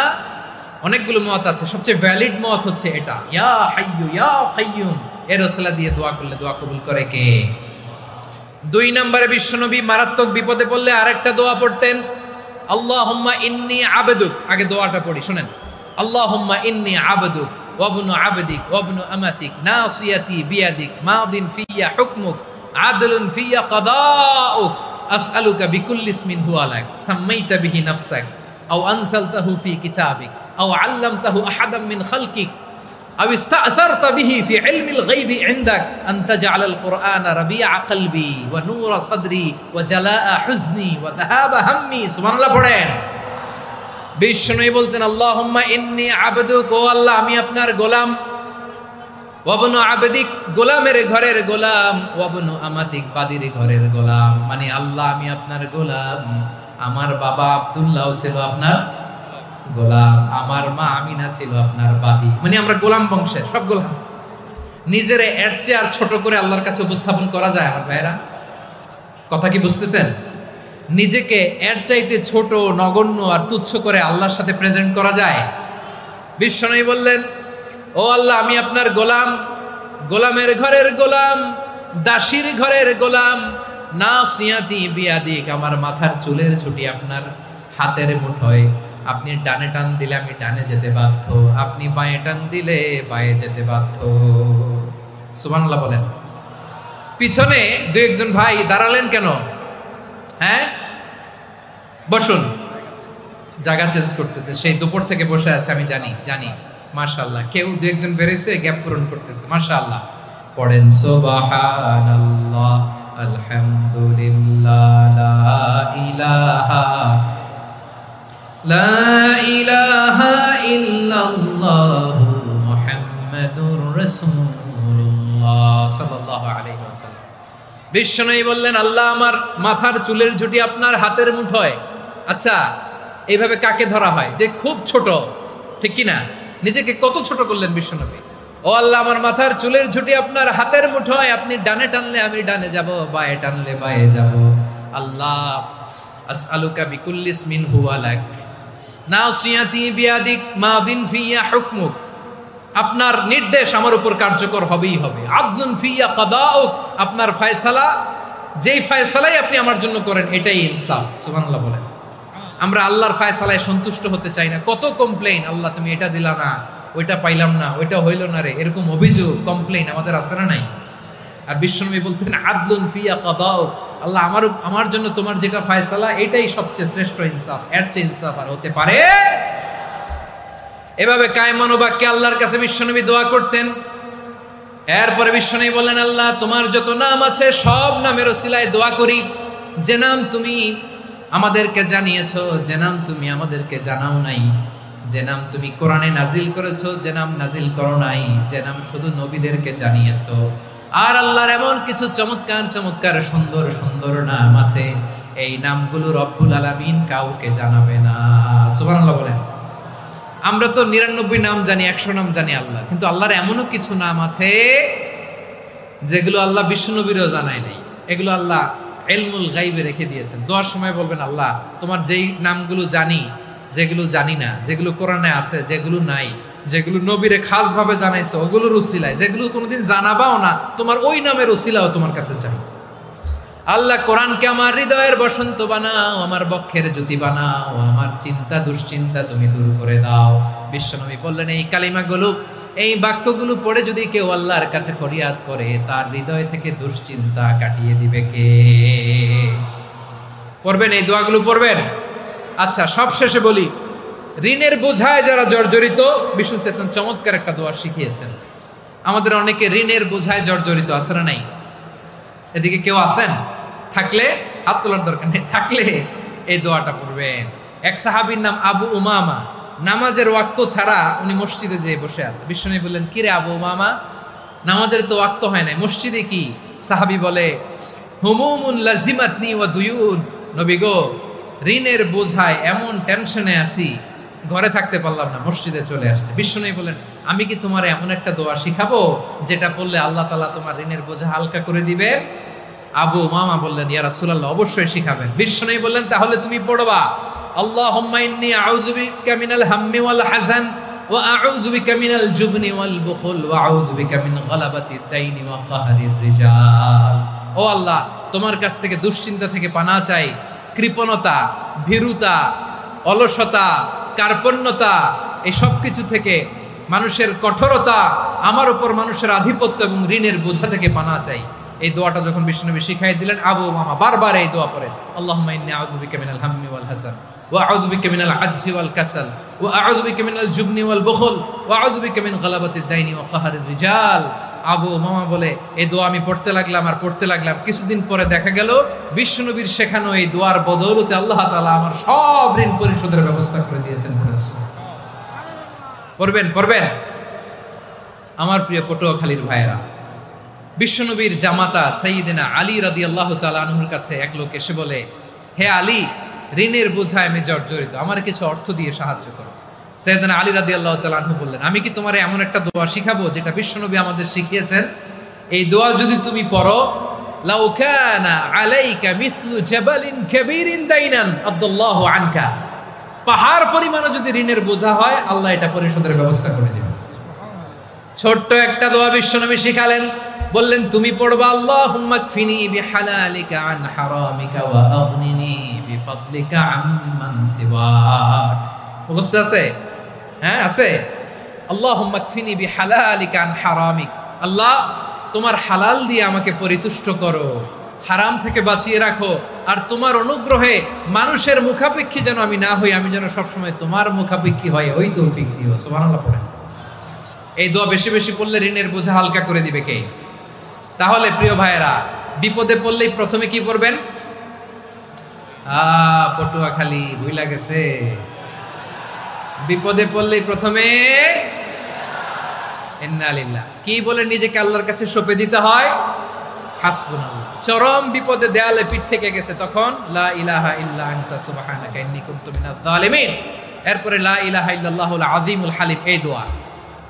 অনেকগুলো মত আছে, সবচেয়ে ভ্যালিড মত হচ্ছে এটা, ইয়া হাইয়ু ইয়া কাইয়ুম। এর ওসিলা দিয়ে দোয়া করলে দোয়া কবুল করে কে? 2 নম্বরে বিশ্বনবী মারাত্মক বিপদে পড়লে আরেকটা দোয়া পড়তেন, আল্লাহুম্মা ইন্নী আবদুক। আগে দোয়াটা পড়ি, শুনেন। আল্লাহুম্মা ইন্নী আবদুক ওয়া ইবনু আবদিক ওয়া ইবনু আমাতিক নাসিয়াতি বিয়াদিক মাদিন ফিয়া হুকমুক আদলুন ফিয়া কাদাউক আসআলুকা বিকুল্লি ইসমিন হুয়া লাক সাম্মাইতা বিহি নাফসাক আও আনসালতাহু ফি কিতাবিক আও আল্লামতাহু আহাদাম মিন খালকিক আও ইস্তা'সারতা বিহি ফি ইলমিল গায়বি ইনদাক আন তাজআলাল কুরআনা রাবিআ কলবি ওয়া নূরা সাদরি ওয়া জালাআ হুজনি ওয়া যাহাবা হাম্মি। সুবহানাল্লাহ পড়েন। বিষ্ণুই বলতেন আল্লাহুম্মা ইন্নী আবদুক, ও আল্লাহ আমি আপনার গোলাম, ওয়া ইবনু আবদিক, গোলামের ঘরের গোলাম, ওয়া ইবনু আমাতিক, বাদীর ঘরের গোলাম। মানে আল্লাহ আমি আপনার গোলাম। আমার বাবা আব্দুল্লাহ ছিল আপনার গোলাম, আমার মা আমিনা ছিল আপনার বাদী। মানে আমরা গোলাম বংশের, সব গোলাম। নিজেরে এর চেয়ে আর ছোট করে আল্লাহর কাছে উপস্থাপন করা যায় আমার ভাইরা? কথা কি বুঝতেছেন? নিজেকে এর চাইতে ছোট, নগণ্য আর তুচ্ছ করে আল্লাহর সাথে প্রেজেন্ট করা যায়? বিশ্বনবী বললেন, ও আল্লাহ আমি আপনার গোলাম, গোলামের ঘরের গোলাম, দাসীর ঘরের গোলাম। নাসিয়াতি বিয়াদিক, আমার মাথার চুলের ছুটি আপনার হাতের মুঠোয়। আপনি ডানে টান দিলে আমি ডানে যেতে বাধ্য, আপনি বাঁয়ে টান দিলে বাঁয়ে যেতে বাধ্য। সুবহানাল্লাহ বলেন। পিছনে 2-1 ভাই দাঁড়ালেন কেন? হ্যাঁ, বসুন। জায়গা চেঞ্জ করতেছে, সেই দুপুর থেকে বসে আছে আমি জানি। মাশাআল্লাহ, কেউ 2-1 বেরিয়েছে, গ্যাপ পূরণ করতেছে। মাশাআল্লাহ। পড়েন সুবহানাল্লাহ আলহামদুলিল্লাহ লা ইলাহা ইল্লাল্লাহু মুহাম্মাদুর রাসূলুল্লাহ সাল্লাল্লাহু আলাইহি ওয়াসাল্লাম। বিশ্বনবী বললেন, আল্লাহ আমার মাথার চুলের ঝুঁটি আপনার হাতের মুঠোয়। আচ্ছা, এইভাবে কাকে ধরা হয়? যে খুব ছোট, ঠিক কি না? নিজেকে কত ছোট করলেন বিশ্বনবী। ও আল্লাহ আমার মাথার চুলের ঝুঁটি আপনার হাতের মুঠোয়, আপনি ডানে টানলে আমি ডানে যাব, বাঁয়ে টানলে বাঁয়ে যাব। আল্লাহ আসআলুকা বিকুল্লি ইসমিন হুয়া লাক নাসিয়াতি বিয়াদিক মাদিন ফিয়া হুকমুক, আপনার নির্দেশ আমার উপর কার্যকর হবেই হবে। আদলুন ফিয়া কাদাউক, আপনার ফয়সালা, যেই ফয়সালাই আপনি আমার জন্য করেন এটাই ইনসাফ। সুবহানাল্লাহ বলেন। আমরা আল্লাহর ফয়সালায় সন্তুষ্ট হতে চাই না। কত কমপ্লেইন, আল্লাহ তুমি এটা দিলা না, ওইটা পাইলাম না, ওইটা হইল না রে, এরকম অভিযোগ, কমপ্লেইন আমাদের আছে না নাই? আর বিশ্বনবী বলতেন আদলুন ফিয়া কাদাউক, আল্লাহ আমার জন্য তোমার যেটা ফয়সালা এটাই সবচেয়ে শ্রেষ্ঠ ইনসাফ, এর চেয়ে ইনসাফ আর হতে পারে? এভাবে কায়মান বাক্যে আল্লাহর কাছে বিশ্বনবী দোয়া করতেন। এরপরে বিশ্বনবী বললেন, আল্লাহ তোমার যত নাম আছে সব নামের ওসিলায় দোয়া করি, যে নাম তুমি আমাদেরকে জানিয়েছো যে নাম তুমি আমাদেরকে জানাও নাই, যে নাম তুমি কোরআনে নাজিল করেছো, যে নাম নাজিল করো নাই, যে নাম শুধু নবীদেরকে জানিয়েছো। আর আল্লাহর এমন কিছু চমৎকার চমৎকার সুন্দর সুন্দর নাম আছে, এই নামগুলো রব্বুল আলামিন কাউকে জানাবে না। সুবহানাল্লাহ বলেন। আমরা তো 99 নাম জানি, 100 নাম জানি আল্লাহ, কিন্তু আল্লাহর এমনও কিছু নাম আছে যেগুলো আল্লাহ বিশ্বনবীরও জানায় নাই। এগুলো আল্লাহ ইলমুল গায়বে রেখে দিয়েছেন। দোয়ার সময় বলবেন, আল্লাহ তোমার যেই নামগুলো জানি, যেগুলো জানি না, যেগুলো কোরআনে আছে, যেগুলো নাই, যেগুলো নবীরে খাস ভাবে জানাইছো ওগুলোর উসিলায়, যেগুলো কোনোদিন জানাবাও না তোমার ওই নামের উসিলাও তোমার কাছে চাই। আল্লাহ কোরআনকে আমার হৃদয়ের বসন্ত বানাও, আমার বক্ষের জ্যোতি বানাও, আমার চিন্তা দুশ্চিন্তা তুমি দূর করে দাও। বিশ্বনবী বললেন, এই কালিমাগুলো, এই বাক্যগুলো পড়ে যদি কেউ আল্লাহর কাছে ফরিয়াদ করে, তার হৃদয় থেকে দুশ্চিন্তা কাটিয়ে দিবে কে? পড়বেন, এই দোয়াগুলো পড়বেন। আচ্ছা, সব শেষে বলি, ঋণের বোঝায় যারা জর্জরিত, বিষ্ণু ইসলাম চমৎকার একটা দোয়া শিখিয়েছেন। আমাদের অনেকে ঋণের বোঝায় জর্জরিত, আছে না নাই? এদিকে কেউ আছেন? থাকলে হাত তোলার দরকার নেই, থাকলে এই দোয়াটা পড়বেন। এক সাহাবীর নাম আবু উমামা, নামাজের ওয়াক্ত ছাড়া উনি মসজিদে যেয়ে বসে আছে। বিশ্বনবী বললেন, কি রে আবু উমামা, নামাজের তো ওয়াক্ত হয় না, মসজিদে কি? সাহাবী বলে, হুমুমুন লাজিমাতনি ওয়া দুয়ুন। নবী গো, ঋণের বোঝায় এমন টেনশনে আছি, ঘরে থাকতে পারলাম না, মসজিদে চলে আসছে। বিশ্বনবী বলেন, আমি কি তোমার এমন একটা দোয়া শিখাবো যেটা পড়লে আল্লাহ তাআলা তোমার ঋণের বোঝা হালকা করে দিবে? আবু উমামা বললেন, ইয়া রাসূলুল্লাহ, অবশ্যই শিখাবেন। বিশ্বনবী বললেন, তাহলে তুমি পড়বা, আল্লাহুম্মা ইন্নী আউযু বিকা মিনাল হাম্মি ওয়াল হাযান ওয়া আউযু বিকা মিনাল জুবনি ওয়াল বুখল ওয়া আউযু বিকা মিন গালাবাতিদ দাইনি ওয়া কাহরির রিজাল। ও আল্লাহ, তোমার কাছ থেকে দুশ্চিন্তা থেকে পানা চাই, কৃপণতা, ভীরুতা, অলসতা, কার্পণ্যতা, এই সব কিছু থেকে, মানুষের কঠোরতা, আমার উপর মানুষের আধিপত্য এবং ঋণের বোঝা থেকে পানা চাই। এই দোয়াটা যখন বিশ্বনবী শিখাই দিলেন, আবু উমামা বারবার এই দোয়া পড়েন, আল্লাহুম্মা ইন্নী আউযু বিকা মিনাল হাম্মি ওয়াল হাযান ওয়া আউযু বিকা মিনাল আজজি ওয়াল কাসাল ওয়া আউযু বিকা মিনাল জুবনি ওয়াল বুখল ওয়া আউযু বিকা মিন গালাবাতিদ দাইনি ওয়া কাহরির রিজাল। আবু উমামা বলে, এই দোয়া আমি পড়তে লাগলাম আর পড়তে লাগলাম, কিছুদিন পরে দেখা গেল বিশ্বনবীর শেখানো এই দোয়ার বদৌলতে আল্লাহ তাআলা আমার সব ঋণ পরিশোধের ব্যবস্থা করে দিয়েছেন। পড়বেন, পড়বেন। আমার প্রিয় পটুয়াখালীর ভাইয়েরা, বিশ্বনবীর জামাতা সাইয়্যিদিনা আলী রাদিয়াল্লাহু তাআলা আনহুর কাছে এক লোক এসে বলে, হে আলী, ঋণের বোঝায় আমি জর্জরিত, আমার কিছু অর্থ দিয়ে সাহায্য করো। সাইয়্যিদিনা আলী রাদিয়াল্লাহু তাআলা আনহু বললেন, আমি কি তোমারে এমন একটা দোয়া শিখাবো যেটা বিশ্বনবী আমাদের শিখিয়েছেন? এই দোয়া যদি তুমি পড়ো, লাউ কানা আলাইকা মিসলু জাবালিন কাবীরিন দাইনান আদাল্লাহু আনকা, পাহাড় পরিমাণে যদি ঋণের বোঝা হয়, আল্লাহ এটা পরিশোধের ব্যবস্থা করে দিবেন। ছোট্ট একটা দোয়া বিশ্বনবী শিখালেন, বললেন, তুমি পড়বা, আল্লাহুম্মা কফিনি বিহালালিকা আন হারামিকা ওয়া আগনিনি বিফাদলিকা আম্মান সিওয়াক। মুখস্থ আছে? হ্যাঁ, আছে। আল্লাহুম্মা কফিনি বিহালালিকা আন হারামিক, আল্লাহ তোমার হালাল দিয়ে আমাকে পরিতুষ্ট করো, হারাম থেকে বাঁচিয়ে রাখো, আর তোমার অনুগ্রহে মানুষের মুখাপেক্ষী যেন আমি না হই, আমি যেন সবসময় তোমার মুখাপেক্ষী হয়, ওই তৌফিক দিও। সুবহানাল্লাহ পড়েন। এই দোয়া বেশি বেশি পড়লে ঋণের বোঝা হালকা করে দিবে কে? তাহলে প্রিয় ভাইয়েরা, বিপদে পড়লেই প্রথমে কি পড়বেন? পটুয়াখালী ভুইলা গেছে, বিপদে পড়লেই প্রথমে ইন্না লিল্লাহ কি বলে নিজেকে আল্লাহর কাছে সঁপে দিতে হয়? হাসবুনাল্লাহ। চরম বিপদে দেয়ালে পিঠ থেকে গেছে, তখন লা ইলাহা ইল্লা আনতা সুবহানাকা ইন্নী কুনতু মিনাজ জালিমিন। এরপরে লা ইলাহা ইল্লাল্লাহুল আযীমুল হালিম, এই দোয়া।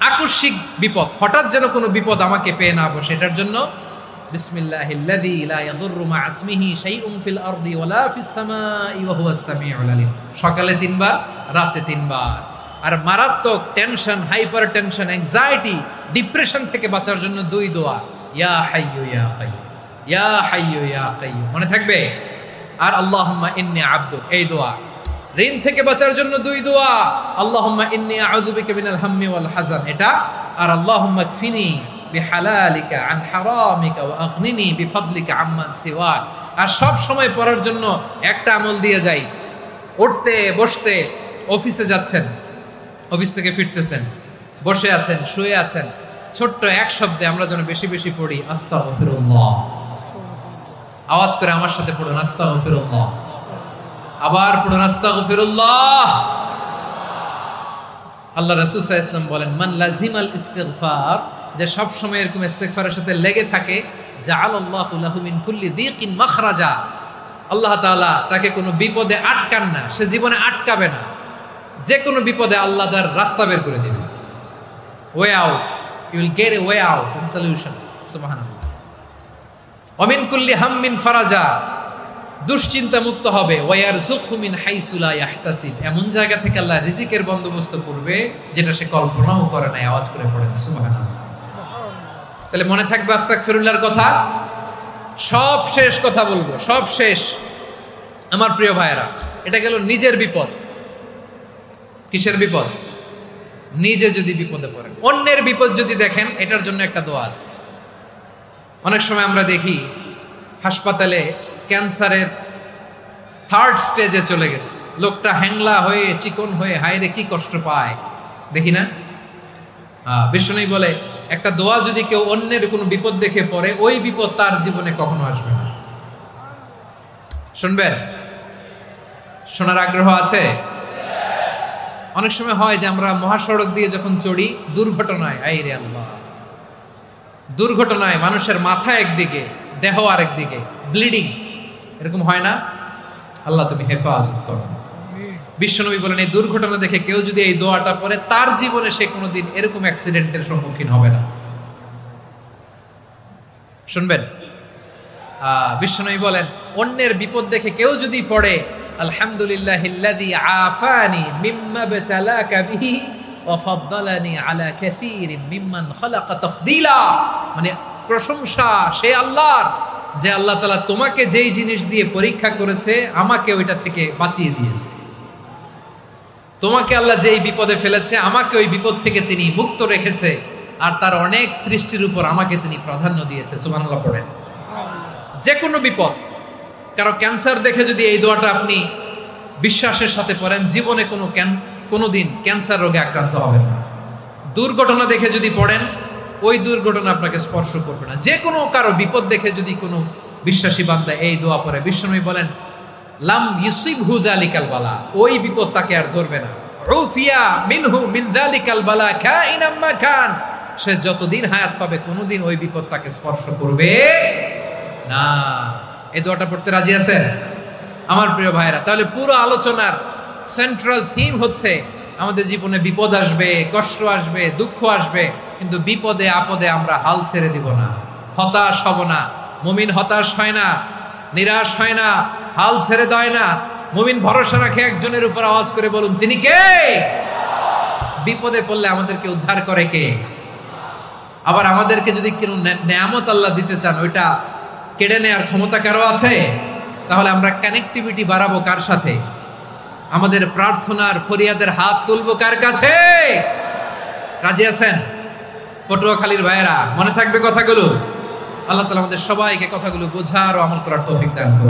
আকস্মিক বিপদ, হঠাৎ যেন কোনো বিপদ আমাকে পেয়ে না বসে, এটার জন্য বিসমিল্লাহিল্লাযী লা ইয়াদুররু মা ইসমিহি শাইউন ফিল আরদি ওয়ালা ফিস সামাই ওয়া হুয়াস সামিউল আলিম। সকালে 3 বার, রাতে 3 বার। আর মারাত্মক tension, hyper tension, anxiety, depression থেকে বাঁচার জন্য 2 দোয়া, ইয়া হাইয়্যু ইয়া কাইয়্যুম, ইয়া হাইয়্যু ইয়া কাইয়্যুম, মনে থাকবে? আর আল্লাহুম্মা ইন্নী আবদুক, এই দোয়া। ঋণ থেকে বাঁচার জন্য 2 দোয়া, আল্লাহুম্মা ইন্নী আউযু বিকা মিনাল হাম্মি ওয়াল হাযান, এটা। আর আল্লাহুম্মা কফিনি বিহালালিকা আন হারামিকা ওয়া আগনিনি বিফাদলিকা আম্মান সিওয়াক। আর সব সময় পড়ার জন্য একটা আমল দিয়ে যাই, উঠতে বসতে, অফিসে যাচ্ছেন, অফিস থেকে ফিরতেছেন, বসে আছেন, শুয়ে আছেন, ছোট্ট এক শব্দে আমরা যেন বেশি বেশি পড়ি, আস্তাগফিরুল্লাহ। আওয়াজ করে আমার সাথে পড়ুন, আস্তাগফিরুল্লাহ। আবার পড়ুন আস্তাগফিরুল্লাহ। আল্লাহ রাসূল সাল্লাল্লাহু আলাইহি ওয়াসাল্লাম বলেন, মান লাজিমাল ইস্তিগফার, যে সব সময় এরকম ইস্তিগফারের সাথে লেগে থাকে, জাআলাল্লাহু লাহু মিন কুল্লি দিকিন মাখরাজা, আল্লাহ তাআলা তাকে কোনো বিপদে আটকান না, সে জীবনে আটকাবে না, যে কোনো বিপদে আল্লাহ তার রাস্তা বের করে দেবে। Way out, you will get a way out and solution. সুবহানাল্লাহ। ওয়া মিন কুল্লি হাম্মিন ফারাজা, দুশ্চিন্তা মুক্ত হবে। ওয়ায়ারযুকহু মিন হাইসু লা ইয়াহতাসিব, এমন জায়গা থেকে আল্লাহ রিজিকের বন্দোবস্ত করবে যেটা সে কল্পনাও করে নাই। আওয়াজ করে পড়েন সুবহানাল্লাহ। তাহলে মনে থাকবে আস্তাগফিরুল্লাহর কথা। সব শেষ কথা বলবো, সব শেষ আমার প্রিয় ভাইয়েরা। এটা গেল নিজের বিপদ। কিসের বিপদ? নিজে যদি বিপদে পড়েন। অন্যের বিপদ যদি দেখেন, এটার জন্য একটা দোয়া আছে। অনেক সময় আমরা দেখি হাসপাতালে ক্যান্সারের 3rd স্টেজে চলে গেছে, লোকটা হ্যাংলা হয়ে চিকন হয়ে হায়রে কি কষ্ট পায়, দেখি না? বিষ্ণু বলে একটা দোয়া যদি কেউ অন্যের কোনো বিপদ দেখে পড়ে, ওই বিপদ তার জীবনে কখনো আসবে না। শুনবেন? শোনার আগ্রহ আছে? অনেক সময় হয় যে আমরা মহাসড়ক দিয়ে যখন চড়ি, দুর্ঘটনায়, আইরে আল্লাহ, দুর্ঘটনায় মানুষের মাথা একদিকে, দেহ আরেকদিকে, ব্লিডিং, এরকম হয় না? আল্লাহ তুমি হেফাজত করো। বিশ্বনবী বলেন, এই দুর্ঘটনা দেখে কেউ যদি এই দোয়াটা পড়ে, তার জীবনে সে কোনোদিন এরকম অ্যাক্সিডেন্টের সম্মুখীন হবে না। শুনবেন? বিশ্বনবী বলেন, অন্যের বিপদ দেখে কেউ যদি পড়ে, আলহামদুলিল্লাহিল্লাযী আফানি মিম্মা বতালাকা বিহি ওয়া ফাদ্দালানি আলা কাসীরিন মিম্মান খালাকা তাফদীলা, মানে প্রশংসা সে আল্লাহর, যে আল্লাহ তাআলা তোমাকে যেই জিনিস দিয়ে পরীক্ষা করেছে, আমাকে ওইটা থেকে বাঁচিয়ে দিয়েছে। তোমাকে আল্লাহ যেই বিপদে ফেলেছে, আমাকে ওই বিপদ থেকে তিনি মুক্ত রেখেছে, আর তার অনেক সৃষ্টির উপর আমাকে তিনি প্রাধান্য দিয়েছে। সুবহানাল্লাহ পড়েন। যে কোনো বিপদ, কারো ক্যান্সার দেখে যদি এই দোয়াটা আপনি বিশ্বাসের সাথে পড়েন, জীবনে কোনোদিন ক্যান্সার রোগে আক্রান্ত হবেন না। দুর্ঘটনা দেখে যদি পড়েন, ওই দুর্ঘটনা আপনাকে স্পর্শ করবে না। যে কোনো কারো বিপদ দেখে যদি কোনো বিশ্বাসী বান্দা এই দোয়া পড়ে, বিশ্বনবী বলেন, লাম ইউসিবহু যালিকাল বালা, ওই বিপদ তাকে আর ধরবে না। উফিয়া মিনহু মিন যালিকাল বালা কাইনাম মা কান, সে যতদিন হায়াত পাবে কোনোদিন ওই বিপদ তাকে স্পর্শ করবে না। এই দোয়াটা পড়তে রাজি আছেন আমার প্রিয় ভাইরা? তাহলে পুরো আলোচনার সেন্ট্রাল থিম হচ্ছে, আমাদের জীবনে বিপদ আসবে, কষ্ট আসবে, দুঃখ আসবে, কিন্তু বিপদে আপদে আমরা হাল ছেড়ে দিব না, হতাশ হব না। মুমিন হতাশ হয় না, নিরাশ হয় না, হাল ছেড়ে দেয় না। মুমিন ভরসা রাখে একজনের উপর। আওয়াজ করে বলুন, যিনি কে? বিপদে পড়লে আমাদেরকে উদ্ধার করে কে? আবার আমাদেরকে যদি কোনো নেয়ামত আল্লাহ দিতে চান, ওইটা কেড়ে নেওয়ার ক্ষমতা কারো আছে? তাহলে আমরা কানেক্টিভিটি বাড়াবো কার সাথে? আমাদের প্রার্থনার ফরিয়াদের হাত তুলবো কার কাছে? রাজি আছেন পটুয়াখালীর ভাইয়েরা? মনে থাকবে কথাগুলো? আল্লাহ তাআলা আমাদের সবাইকে কথাগুলো বোঝার ও আমল করার তৌফিক দান করুন।